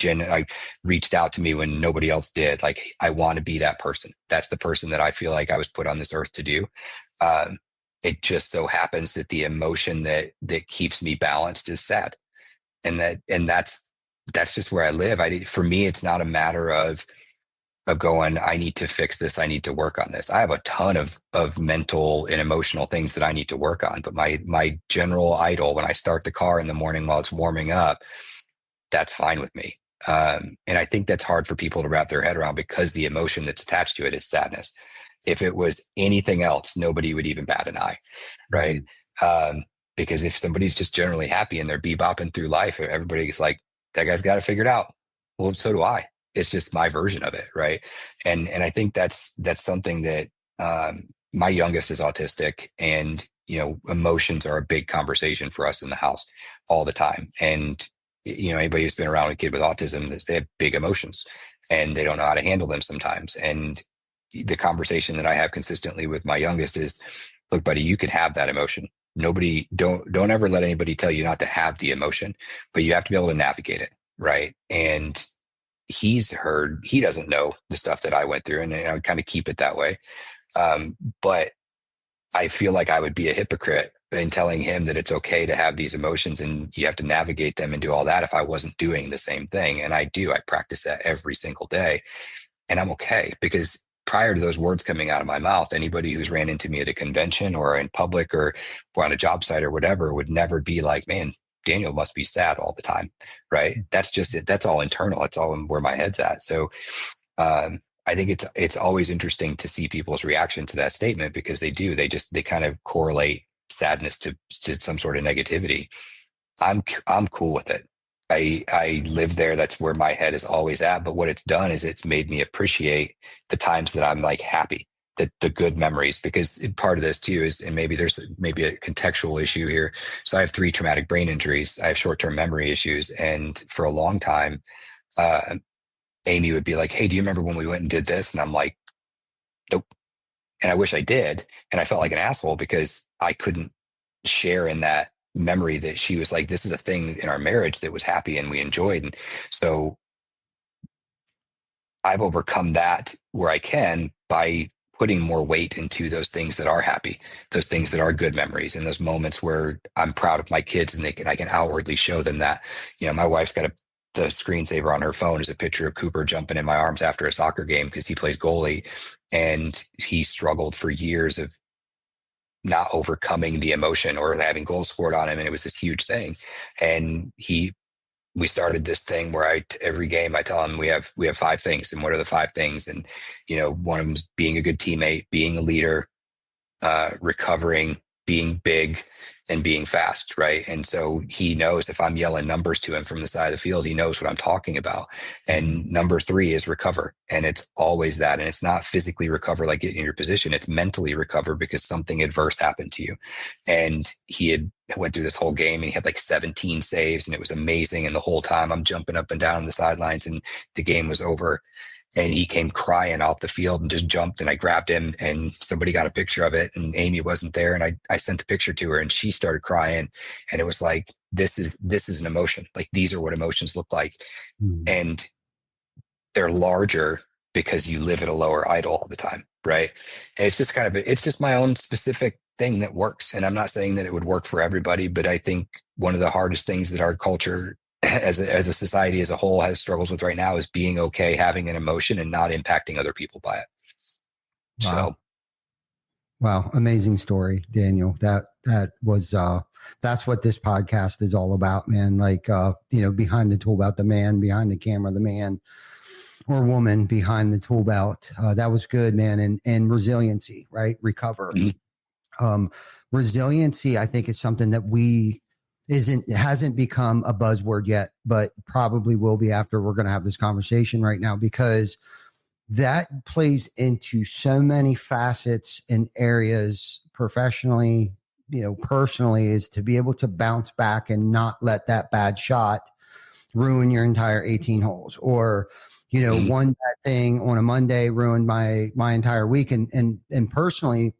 Speaker 4: reached out to me when nobody else did. Like, I want to be that person. That's the person that I feel like I was put on this earth to do. It just so happens that the emotion that keeps me balanced is sad, and that's just where I live. For me, it's not a matter of going, I need to fix this, I need to work on this. I have a ton of mental and emotional things that I need to work on. But my general idol, when I start the car in the morning while it's warming up, that's fine with me. And I think that's hard for people to wrap their head around, because the emotion that's attached to it is sadness. If it was anything else, nobody would even bat an eye, right? Because if somebody's just generally happy and they're bebopping through life, everybody's like, that guy's got it figured out. Well, so do I. It's just my version of it, right? And I think that's something that my youngest is autistic, and emotions are a big conversation for us in the house all the time. And anybody who's been around a kid with autism, they have big emotions and they don't know how to handle them sometimes. And the conversation that I have consistently with my youngest is, look, buddy, you can have that emotion. Don't ever let anybody tell you not to have the emotion, but you have to be able to navigate it, right? And he doesn't know the stuff that I went through, and I would kind of keep it that way. But I feel like I would be a hypocrite in telling him that it's okay to have these emotions and you have to navigate them and do all that if I wasn't doing the same thing. And I practice that every single day, and I'm okay, because prior to those words coming out of my mouth, anybody who's ran into me at a convention or in public or on a job site or whatever would never be like, man, Daniel must be sad all the time. Right. That's just it. That's all internal. It's all where my head's at. So I think it's always interesting to see people's reaction to that statement, because they kind of correlate sadness to some sort of negativity. I'm cool with it. I live there. That's where my head is always at. But what it's done is it's made me appreciate the times that I'm like happy, the good memories, because part of this too is, and there's a contextual issue here. So I have 3 traumatic brain injuries. I have short-term memory issues. And for a long time, Amy would be like, hey, do you remember when we went and did this? And I'm like, nope. And I wish I did. And I felt like an asshole because I couldn't share in that memory that she was like, this is a thing in our marriage that was happy and we enjoyed. And so I've overcome that where I can by putting more weight into those things that are happy, those things that are good memories, and those moments where I'm proud of my kids and I can outwardly show them that. My wife's got the screensaver on her phone is a picture of Cooper jumping in my arms after a soccer game, because he plays goalie and he struggled for years of not overcoming the emotion or having goals scored on him. And it was this huge thing. And we started this thing where every game I tell him we have 5 things. And what are the 5 things? And, one of them is being a good teammate, being a leader, recovering, being big, and being fast. Right. And so he knows if I'm yelling numbers to him from the side of the field, he knows what I'm talking about. And number 3 is recover. And it's always that. And it's not physically recover, like getting in your position. It's mentally recover because something adverse happened to you. And he went through this whole game and he had like 17 saves, and it was amazing. And the whole time I'm jumping up and down on the sidelines, and the game was over. And he came crying off the field and just jumped, and I grabbed him, and somebody got a picture of it, and Amy wasn't there. And I sent the picture to her, and she started crying. And it was like, this is an emotion. Like, these are what emotions look like. And they're larger because you live at a lower idle all the time. Right. And it's just it's just my own specific thing that works. And I'm not saying that it would work for everybody, but I think one of the hardest things that our culture as a society as a whole has struggles with right now is being okay having an emotion and not impacting other people by it.
Speaker 1: Wow.
Speaker 4: So
Speaker 1: wow, amazing story, Daniel. That was that's what this podcast is all about, man. Like behind the tool belt, the man behind the camera, the man or woman behind the tool belt. That was good, man. And resiliency, right? Recover.
Speaker 4: Mm-hmm.
Speaker 1: Resiliency, I think, is something that hasn't become a buzzword yet, but probably will be after we're going to have this conversation right now, because that plays into so many facets and areas professionally, personally, is to be able to bounce back and not let that bad shot ruin your entire 18 holes, or one bad thing on a Monday ruined my entire week. And personally,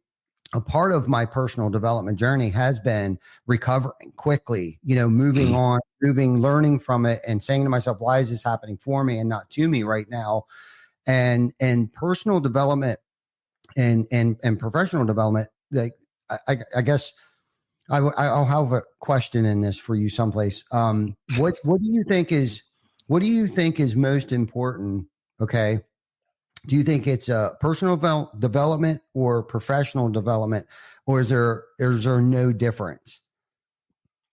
Speaker 1: a part of my personal development journey has been recovering quickly, moving on, learning from it, and saying to myself, why is this happening for me and not to me right now? And personal development and professional development, like I guess I'll have a question in this for you someplace. What do you think is most important? Okay. Do you think it's personal development or professional development, or is there no difference?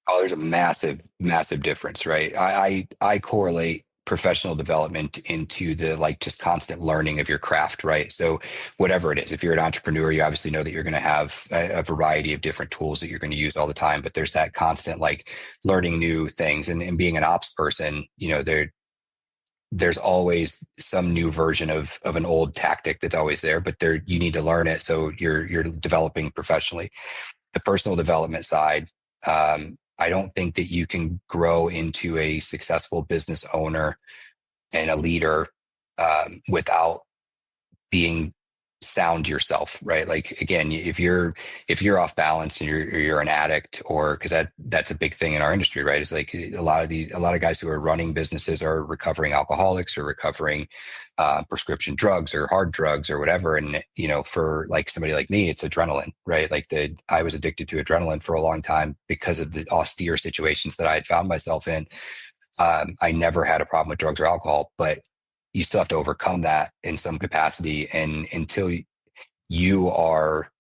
Speaker 4: Oh, there's a massive, massive difference, right? I correlate professional development into the just constant learning of your craft, right? So whatever it is, if you're an entrepreneur, you obviously know that you're going to have a variety of different tools that you're going to use all the time, but there's that constant learning new things. And being an ops person, there's always some new version of an old tactic that's always there, but you need to learn it. So you're developing professionally. The personal development side, I don't think that you can grow into a successful business owner and a leader without being sound yourself, right? Like, again, if you're off balance and you're an addict, or because that's a big thing in our industry, right? It's like a lot of guys who are running businesses are recovering alcoholics or recovering prescription drugs or hard drugs or whatever. And for somebody like me, it's adrenaline, right? I was addicted to adrenaline for a long time because of the austere situations that I had found myself in. I never had a problem with drugs or alcohol, but you still have to overcome that in some capacity. And until you are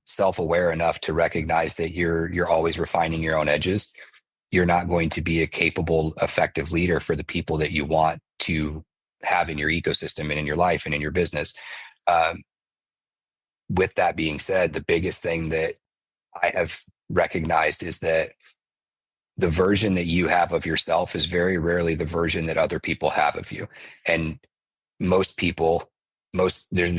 Speaker 4: self-aware enough to recognize that you're always refining your own edges, you're not going to be a capable, effective leader for the people that you want to have in your ecosystem and in your life and in your business. With that being said, the biggest thing that I have recognized is that the version that you have of yourself is very rarely the version that other people have of you. And there's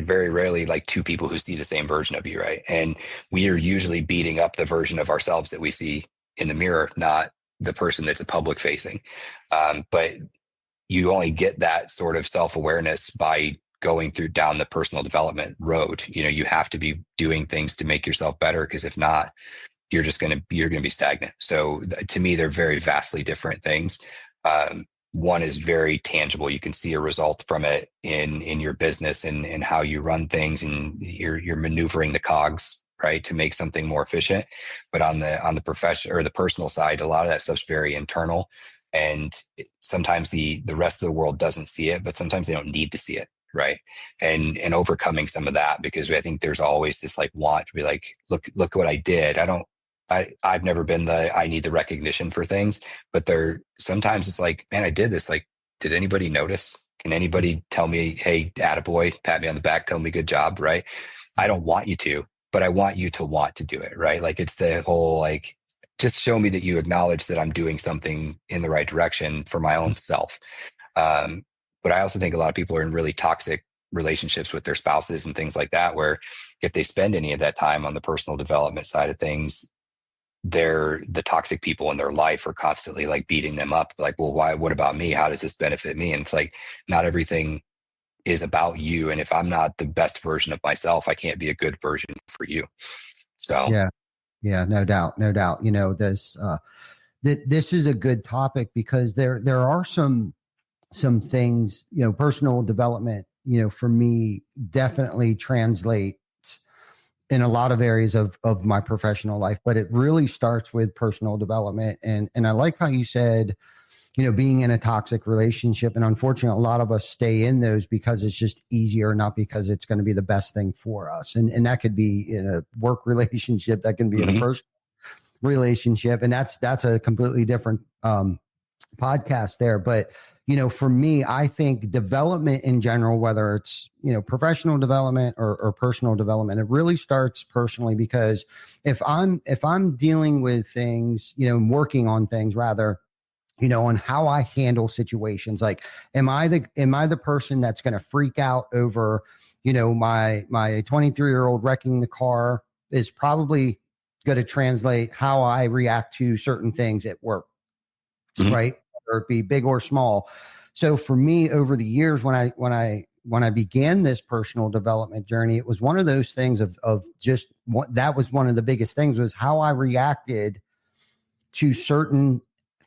Speaker 4: very rarely two people who see the same version of you, right? And we are usually beating up the version of ourselves that we see in the mirror, not the person that's public facing. But you only get that sort of self-awareness by going down the personal development road. You have to be doing things to make yourself better, because if not, you're going to be stagnant. So to me, they're very vastly different things. One is very tangible. You can see a result from it in your business and how you run things, and you're maneuvering the cogs, right, to make something more efficient. But on the professional or the personal side, a lot of that stuff's very internal, and sometimes the rest of the world doesn't see it, but sometimes they don't need to see it. Right. And overcoming some of that, because I think there's always this want to be look what I did. I've never been I need the recognition for things, but sometimes it's man, I did this. Did anybody notice? Can anybody tell me, hey, attaboy, pat me on the back, tell me good job, right? I don't want you to, but I want you to want to do it, right? It's the whole, just show me that you acknowledge that I'm doing something in the right direction for my own self. But I also think a lot of people are in really toxic relationships with their spouses and things like that, where if they spend any of that time on the personal development side of things, the toxic people in their life are constantly beating them up. Well, why, what about me? How does this benefit me? And it's not everything is about you. And if I'm not the best version of myself, I can't be a good version for you. So
Speaker 1: yeah, no doubt. This is a good topic, because there are some things, personal development, for me definitely translates in a lot of areas of my professional life, but it really starts with personal development. And I like how you said, being in a toxic relationship. And unfortunately, a lot of us stay in those because it's just easier, not because it's going to be the best thing for us. And that could be in a work relationship, that can be in a personal relationship. And that's a completely different podcast there. But, for me, I think development in general, whether it's, professional development or personal development, it really starts personally, because if I'm dealing with things, working on things rather, on how I handle situations, like, am I the person that's going to freak out over, my 23-year-old wrecking the car is probably going to translate how I react to certain things at work, right? Or it be big or small. So for me, over the years, when I began this personal development journey, it was one of those things of just what that was one of the biggest things, was how I reacted to certain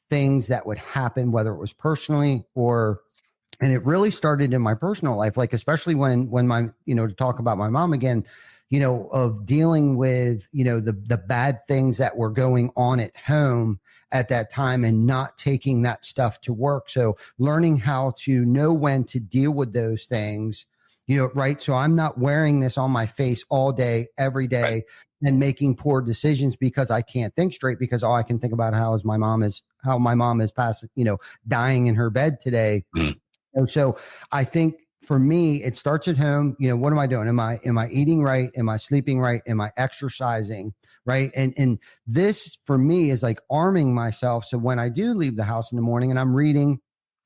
Speaker 1: things that would happen, whether it was personally and it really started in my personal life, like, especially when my, to talk about my mom again, of dealing with, the bad things that were going on at home at that time and not taking that stuff to work. So learning how to know when to deal with those things, right. So I'm not wearing this on my face all day, every day, right, and making poor decisions because I can't think straight, because all I can think about how my mom is passing, dying in her bed today. So I think, for me, it starts at home. What am I doing? Am I eating right? Am I sleeping right? Am I exercising right? And this for me is like arming myself. So when I do leave the house in the morning and I'm reading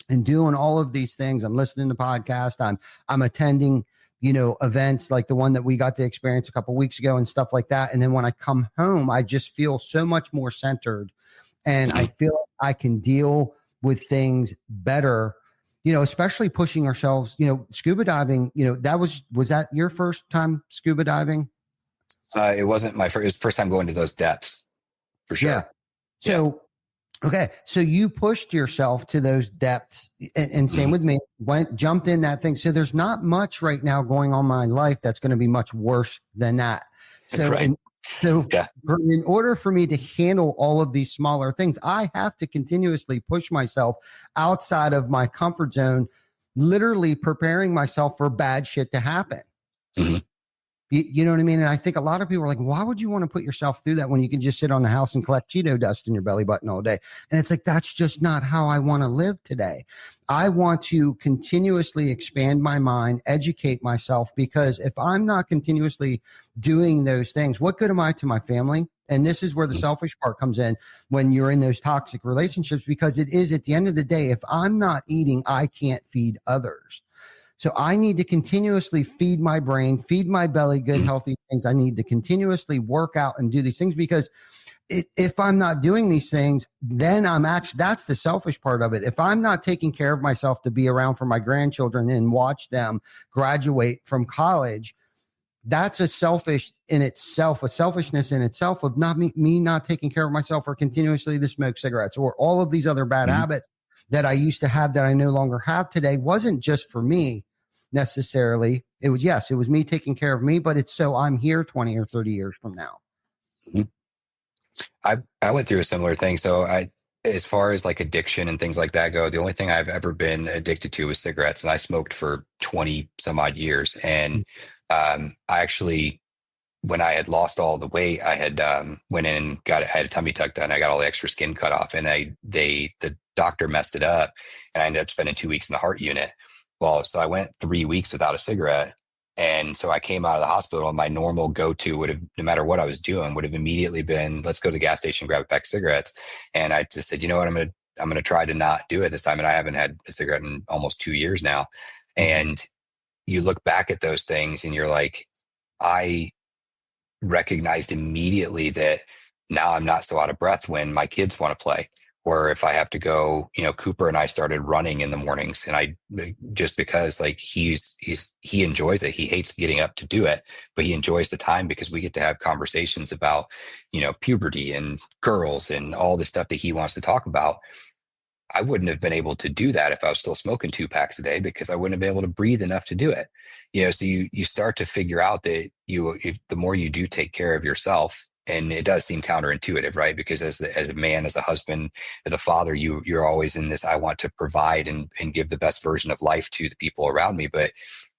Speaker 1: and doing all of these things, I'm listening to podcasts, I'm attending, events like the one that we got to experience a couple of weeks ago and stuff like that. And then when I come home, I just feel so much more centered, and I feel like I can deal with things better. Especially pushing ourselves, scuba diving, was that your first time scuba diving?
Speaker 4: It wasn't my first, it was first time going to those depths, for sure.
Speaker 1: Yeah. So, okay. So you pushed yourself to those depths, and same with me, jumped in that thing. So there's not much right now going on in my life that's going to be much worse than that. So,
Speaker 4: right.
Speaker 1: In order for me to handle all of these smaller things, I have to continuously push myself outside of my comfort zone, literally preparing myself for bad shit to happen. You know what I mean? And I think a lot of people are like, why would you want to put yourself through that when you can just sit on the house and collect Cheeto dust in your belly button all day? And it's like, that's just not how I want to live today. I want to continuously expand my mind, educate myself, because if I'm not continuously doing those things, what good am I to my family? And this is where the selfish part comes in when you're in those toxic relationships, because it is, at the end of the day, if I'm not eating, I can't feed others. So I need to continuously feed my brain, feed my belly good, healthy things. I need to continuously work out and do these things, because if I'm not doing these things, then that's the selfish part of it. If I'm not taking care of myself to be around for my grandchildren and watch them graduate from college, that's a selfishness in itself of not me not taking care of myself, or continuously to smoke cigarettes, or all of these other bad habits that I used to have that I no longer have today. Wasn't just for me necessarily. It was me taking care of me, but it's so I'm here 20 or 30 years from now.
Speaker 4: I went through a similar thing. So as far as like addiction and things like that go, the only thing I've ever been addicted to was cigarettes, and I smoked for 20 some odd years. And I actually, when I had lost all the weight, I had went in and I had a tummy tuck done. I got all the extra skin cut off, and the doctor messed it up, and I ended up spending 2 weeks in the heart unit. Well, so I went 3 weeks without a cigarette. And so I came out of the hospital, and my normal go-to would have, no matter what I was doing, would have immediately been, let's go to the gas station, grab a pack of cigarettes. And I just said, you know what, I'm going to try to not do it this time. And I haven't had a cigarette in almost 2 years now. And you look back at those things and you're like, I recognized immediately that now I'm not so out of breath when my kids want to play. Or if I have to go, Cooper and I started running in the mornings, and just because like he enjoys it. He hates getting up to do it, but he enjoys the time because we get to have conversations about, puberty and girls and all the stuff that he wants to talk about. I wouldn't have been able to do that if I was still smoking 2 packs a day, because I wouldn't have been able to breathe enough to do it. So you start to figure out that the more you do take care of yourself, And it does seem counterintuitive, right? Because as a man, as a husband, as a father, you're always in this, I want to provide and give the best version of life to the people around me. But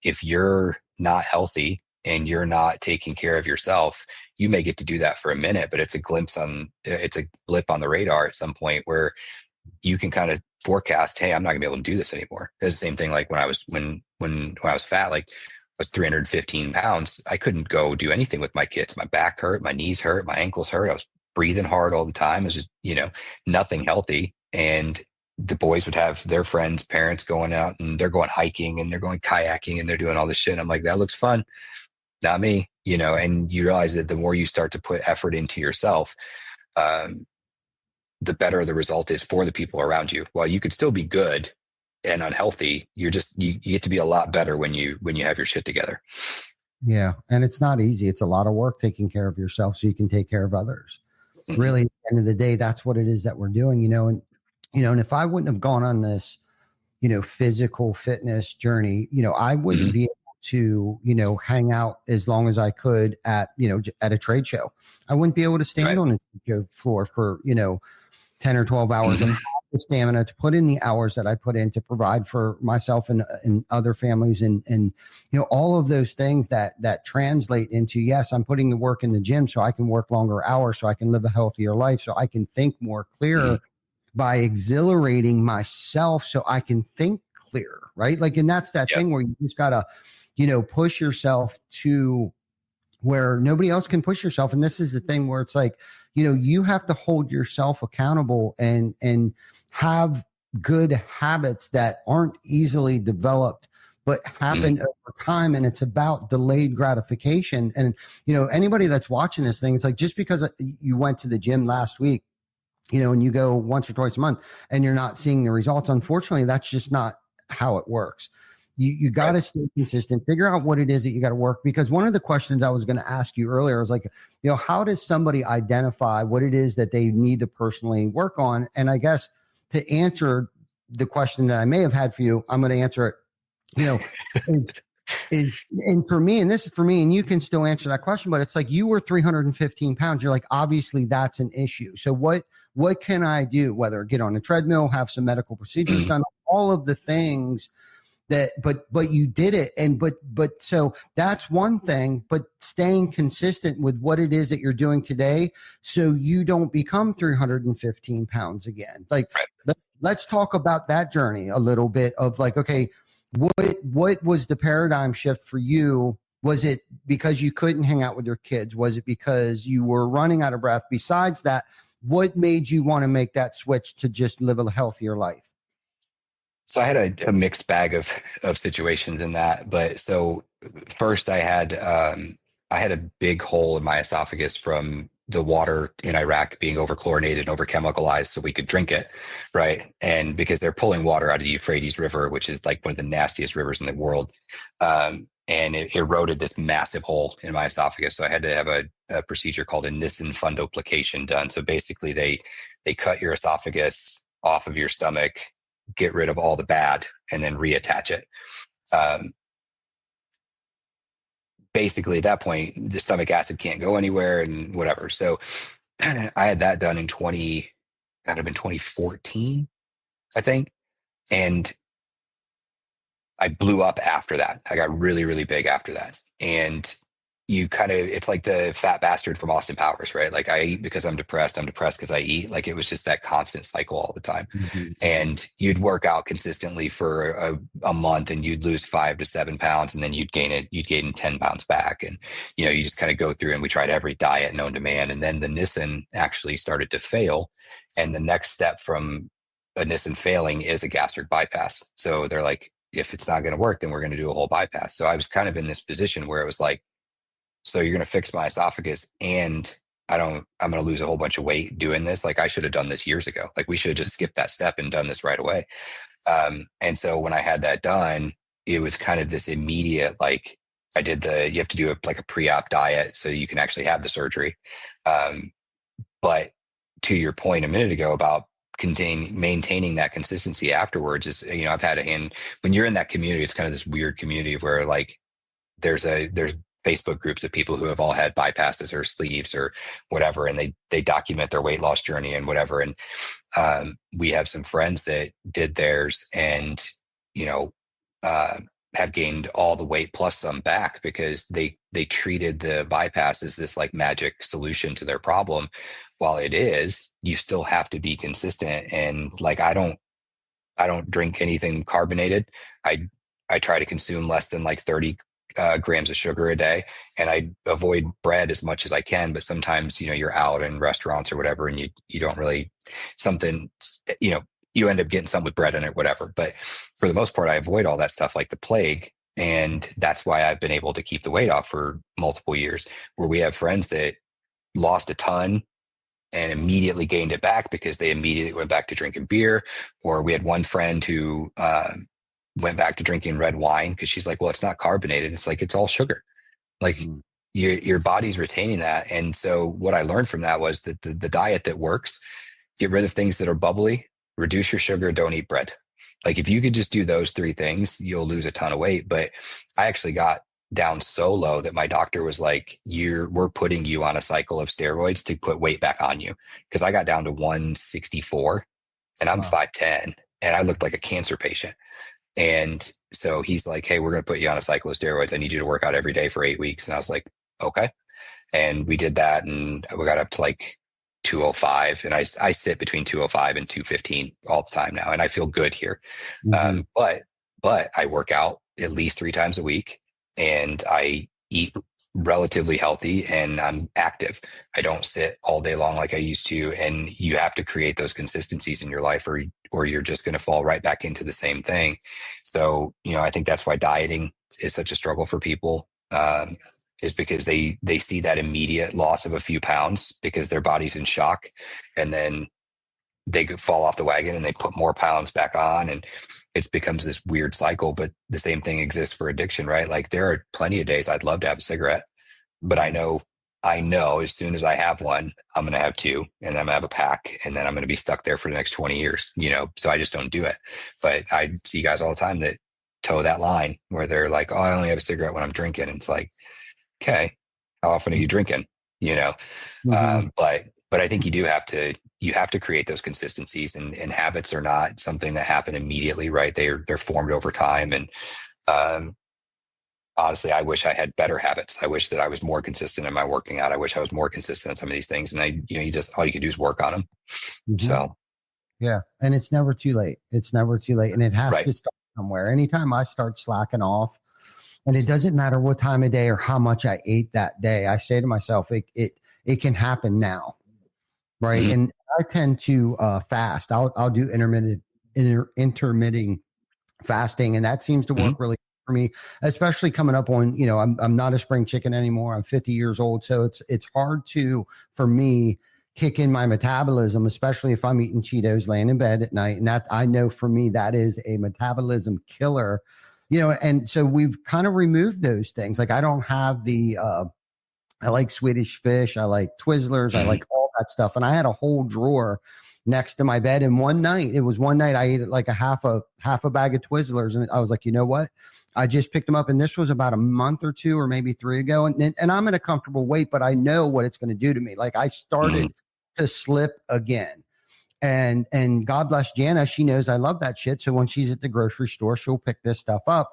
Speaker 4: if you're not healthy and you're not taking care of yourself, you may get to do that for a minute, but it's a blip on the radar at some point where you can kind of forecast, hey, I'm not gonna be able to do this anymore. It's the same thing like when I was fat, like I was 315 pounds. I couldn't go do anything with my kids. My back hurt, my knees hurt, my ankles hurt. I was breathing hard all the time. It was just, nothing healthy. And the boys would have their friends, parents going out and they're going hiking and they're going kayaking and they're doing all this shit. And I'm like, that looks fun. Not me, and you realize that the more you start to put effort into yourself, the better the result is for the people around you. While you could still be good and unhealthy, you get to be a lot better when you have your shit together.
Speaker 1: Yeah. And it's not easy. It's a lot of work taking care of yourself so you can take care of others. Mm-hmm. Really, at the end of the day, that's what it is that we're doing, and if I wouldn't have gone on this, physical fitness journey, I wouldn't mm-hmm. be able to, hang out as long as I could at a trade show. I wouldn't be able to stand on a trade show floor for, 10 or 12 hours mm-hmm. of stamina to put in the hours that I put in to provide for myself and other families and all of those things that translate into, yes, I'm putting the work in the gym so I can work longer hours, so I can live a healthier life, so I can think more clearer mm-hmm. by exhilarating myself so I can think clearer, right? Like, and that's that thing where you just gotta, push yourself to where nobody else can push yourself. And this is the thing where it's like, you have to hold yourself accountable and have good habits that aren't easily developed, but happen mm-hmm. over time. And it's about delayed gratification. And, anybody that's watching this thing, it's like, just because you went to the gym last week, and you go once or twice a month and you're not seeing the results, unfortunately, that's just not how it works. You got to stay consistent, figure out what it is that you got to work. Because one of the questions I was going to ask you earlier was like, how does somebody identify what it is that they need to personally work on? And I guess to answer the question that I may have had for you, I'm going to answer it, and for me, and this is for me, and you can still answer that question, but it's like, you were 315 pounds. You're like, obviously that's an issue. So what can I do? Whether get on a treadmill, have some medical procedures done, all of the things that, but you did it. And, but so that's one thing, but staying consistent with what it is that you're doing today, so you don't become 315 pounds again. Like, let's talk about that journey a little bit of like, okay, what was the paradigm shift for you? Was it because you couldn't hang out with your kids? Was it because you were running out of breath? Besides that, what made you want to make that switch to just live a healthier life?
Speaker 4: So I had a mixed bag of situations in that. But so first I had a big hole in my esophagus from the water in Iraq being overchlorinated and overchemicalized so we could drink it, right? And because they're pulling water out of the Euphrates River, which is like one of the nastiest rivers in the world, and it eroded this massive hole in my esophagus. So I had to have a procedure called a Nissen fundoplication done. So basically they cut your esophagus off of your stomach, get rid of all the bad, and then reattach it. Basically at that point, the stomach acid can't go anywhere and whatever. So I had that done in 2014, I think. And I blew up after that. I got really, really big after that. And it's like the fat bastard from Austin Powers, right? Like, I eat because I'm depressed because I eat. Like, it was just that constant cycle all the time. Mm-hmm. And you'd work out consistently for a month and you'd lose 5 to 7 pounds, and then you'd gain 10 pounds back. And, you just kind of go through, and we tried every diet known to man. And then the Nissen actually started to fail. And the next step from a Nissen failing is a gastric bypass. So they're like, if it's not going to work, then we're going to do a whole bypass. So I was kind of in this position where it was like, so you're going to fix my esophagus and I'm going to lose a whole bunch of weight doing this. Like, I should have done this years ago. Like, we should have just skipped that step and done this right away. And so when I had that done, it was kind of this immediate, like, you have to do a pre-op diet so you can actually have the surgery. But to your point a minute ago about maintaining that consistency afterwards is, I've had when you're in that community, it's kind of this weird community where like there's Facebook groups of people who have all had bypasses or sleeves or whatever, and they document their weight loss journey and whatever. And we have some friends that did theirs, and have gained all the weight plus some back because they treated the bypass as this like magic solution to their problem. While it is, you still have to be consistent. And like I don't drink anything carbonated. I try to consume less than like 30 grams of sugar a day, and I avoid bread as much as I can. But sometimes, you're out in restaurants or whatever, and you don't really you end up getting some with bread in it, whatever. But for the most part, I avoid all that stuff like the plague. And that's why I've been able to keep the weight off for multiple years, where we have friends that lost a ton and immediately gained it back because they immediately went back to drinking beer. Or we had one friend who went back to drinking red wine because she's like, well, it's not carbonated. It's like, it's all sugar. Like your body's retaining that. And so what I learned from that was that the diet that works, get rid of things that are bubbly, reduce your sugar, don't eat bread. Like if you could just do those three things, you'll lose a ton of weight. But I actually got down so low that my doctor was like, we're putting you on a cycle of steroids to put weight back on you. Cause I got down to 164 and I'm 5'10", and I looked like a cancer patient. And so he's like, hey, we're going to put you on a cycle of steroids. I need you to work out every day for 8 weeks. And I was like, okay. And we did that. And we got up to like 205, and I sit between 205 and 215 all the time now. And I feel good here. But I work out at least 3 times a week, and I eat relatively healthy, and I'm active. I don't sit all day long like I used to. And you have to create those consistencies in your life, or you're just going to fall right back into the same thing. So, I think that's why dieting is such a struggle for people. Is because they see that immediate loss of a few pounds because their body's in shock, and then they fall off the wagon and they put more pounds back on, and it becomes this weird cycle. But the same thing exists for addiction, right? Like there are plenty of days I'd love to have a cigarette, but I know as soon as I have one, I'm going to have 2, and then I'm going to have a pack, and then I'm going to be stuck there for the next 20 years, so I just don't do it. But I see guys all the time that toe that line where they're like, oh, I only have a cigarette when I'm drinking. And it's like, okay, how often are you drinking? But I think you have to create those consistencies, and habits are not something that happen immediately, right? They're formed over time. And honestly, I wish I had better habits. I wish that I was more consistent in my working out. I wish I was more consistent in some of these things. And all you can do is work on them. So.
Speaker 1: Yeah. And it's never too late. It's never too late. And it has to start somewhere. Anytime I start slacking off, and it doesn't matter what time of day or how much I ate that day, I say to myself, it can happen now. Right. Mm-hmm. And I tend to fast. I'll do intermitting fasting. And that seems to work really good for me, especially coming up on, I'm not a spring chicken anymore. I'm 50 years old. So it's hard for me, kick in my metabolism, especially if I'm eating Cheetos laying in bed at night. And that, I know for me, that is a metabolism killer. And so we've kind of removed those things. Like I don't have I like Swedish fish. I like Twizzlers. I like all that stuff. And I had a whole drawer next to my bed. And one night I ate like a half a bag of Twizzlers. And I was like, you know what? I just picked them up. And this was about a month or 2 or maybe 3 ago. And I'm in a comfortable weight, but I know what it's going to do to me. Like I started to slip again. And God bless Jana. She knows I love that shit. So when she's at the grocery store, she'll pick this stuff up.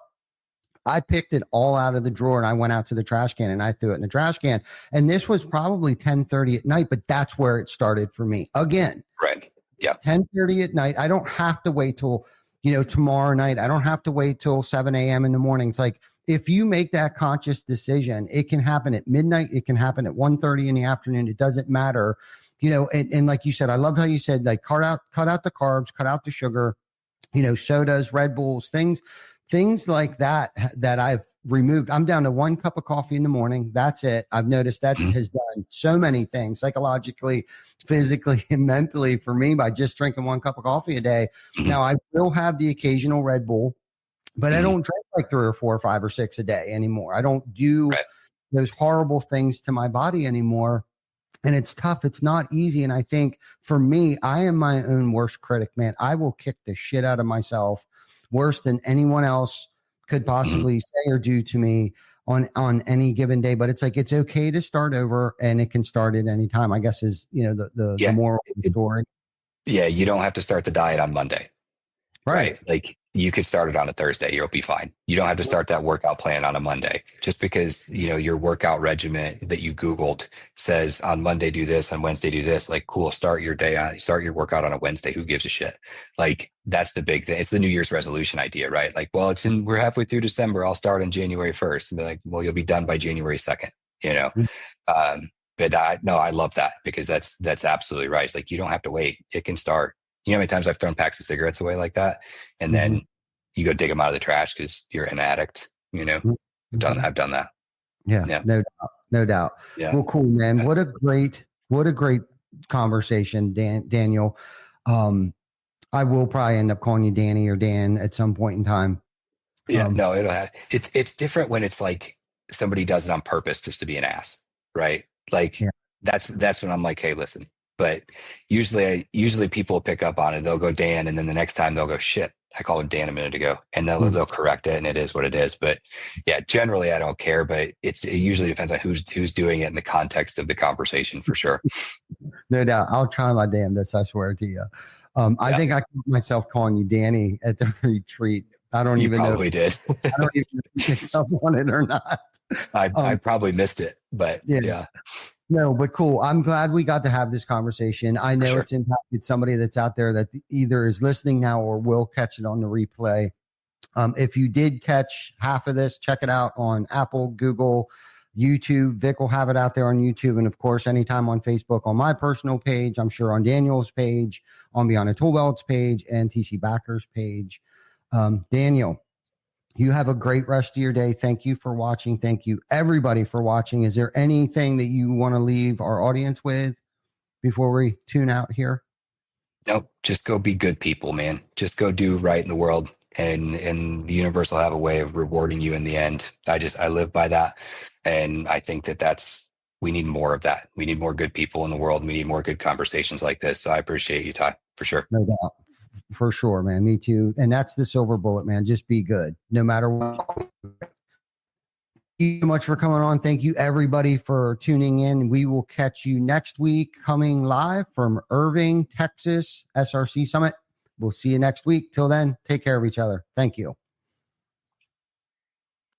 Speaker 1: I picked it all out of the drawer, and I went out to the trash can and I threw it in the trash can. And this was probably 10:30 at night, but that's where it started for me again.
Speaker 4: Right. Yeah.
Speaker 1: 10:30 at night. I don't have to wait till, tomorrow night. I don't have to wait till 7 a.m. in the morning. It's like, if you make that conscious decision, it can happen at midnight. It can happen at 1:30 in the afternoon. It doesn't matter. And like you said, I loved how you said, like, cut out the carbs, cut out the sugar, sodas, Red Bulls, things like that I've removed. I'm down to 1 cup of coffee in the morning. That's it. I've noticed that has done so many things psychologically, physically, and mentally for me by just drinking 1 cup of coffee a day. Now I will have the occasional Red Bull, but I don't drink like 3 or 4 or 5 or 6 a day anymore. I don't do those horrible things to my body anymore. And it's tough. It's not easy. And I think for me, I am my own worst critic, man. I will kick the shit out of myself worse than anyone else could possibly say or do to me on any given day, but it's like, it's okay to start over and it can start at any time, I guess is, the moral of the story.
Speaker 4: Yeah. You don't have to start the diet on Monday.
Speaker 1: Right.
Speaker 4: Like you could start it on a Thursday. You'll be fine. You don't have to start that workout plan on a Monday just because, your workout regimen that you Googled says on Monday, do this, on Wednesday, do this. Like, cool. Start your workout on a Wednesday. Who gives a shit? Like, that's the big thing. It's the New Year's resolution idea, right? Like, well, we're halfway through December. I'll start on January 1st and be like, well, you'll be done by January 2nd, But I love that because that's absolutely right. It's like, you don't have to wait. It can start. You know how many times I've thrown packs of cigarettes away like that, and then you go dig them out of the trash because you're an addict. I've done that.
Speaker 1: Yeah. No doubt.
Speaker 4: Yeah.
Speaker 1: Well, cool, man. What a great conversation, Daniel. I will probably end up calling you Danny or Dan at some point in time.
Speaker 4: Yeah. No, it's different when it's like somebody does it on purpose just to be an ass, right? Like that's when I'm like, hey, listen. But usually people pick up on it. They'll go Dan, and then the next time they'll go, shit, I called him Dan a minute ago, and they'll correct it, and it is what it is. But yeah, generally I don't care. But it usually depends on who's doing it in the context of the conversation for sure.
Speaker 1: No doubt, I'll try my damnedest. I swear to you. I think I caught myself calling you Danny at the retreat. I don't even know.
Speaker 4: Probably did.
Speaker 1: I don't even know if you picked up on it or not.
Speaker 4: I probably missed it, but yeah.
Speaker 1: No, but cool. I'm glad we got to have this conversation. I know it's impacted somebody that's out there that either is listening now or will catch it on the replay. If you did catch half of this, check it out on Apple, Google, YouTube. Vic will have it out there on YouTube. And of course, anytime on Facebook, on my personal page, I'm sure on Daniel's page, on Beyond the Tool Belts page, and TC Backer's page. Daniel, you have a great rest of your day. Thank you for watching. Thank you, everybody, for watching. Is there anything that you want to leave our audience with before we tune out here?
Speaker 4: Nope. Just go be good people, man. Just go do right in the world, and the universe will have a way of rewarding you in the end. I live by that. And I think we need more of that. We need more good people in the world. We need more good conversations like this. So I appreciate you, Ty, for sure.
Speaker 1: No doubt. For sure, man. Me too. And that's the silver bullet, man. Just be good no matter what. Thank you so much for coming on. Thank you, everybody, for tuning in. We will catch you next week, coming live from Irving, Texas, SRC Summit. We'll see you next week. Till then, take care of each other. Thank you.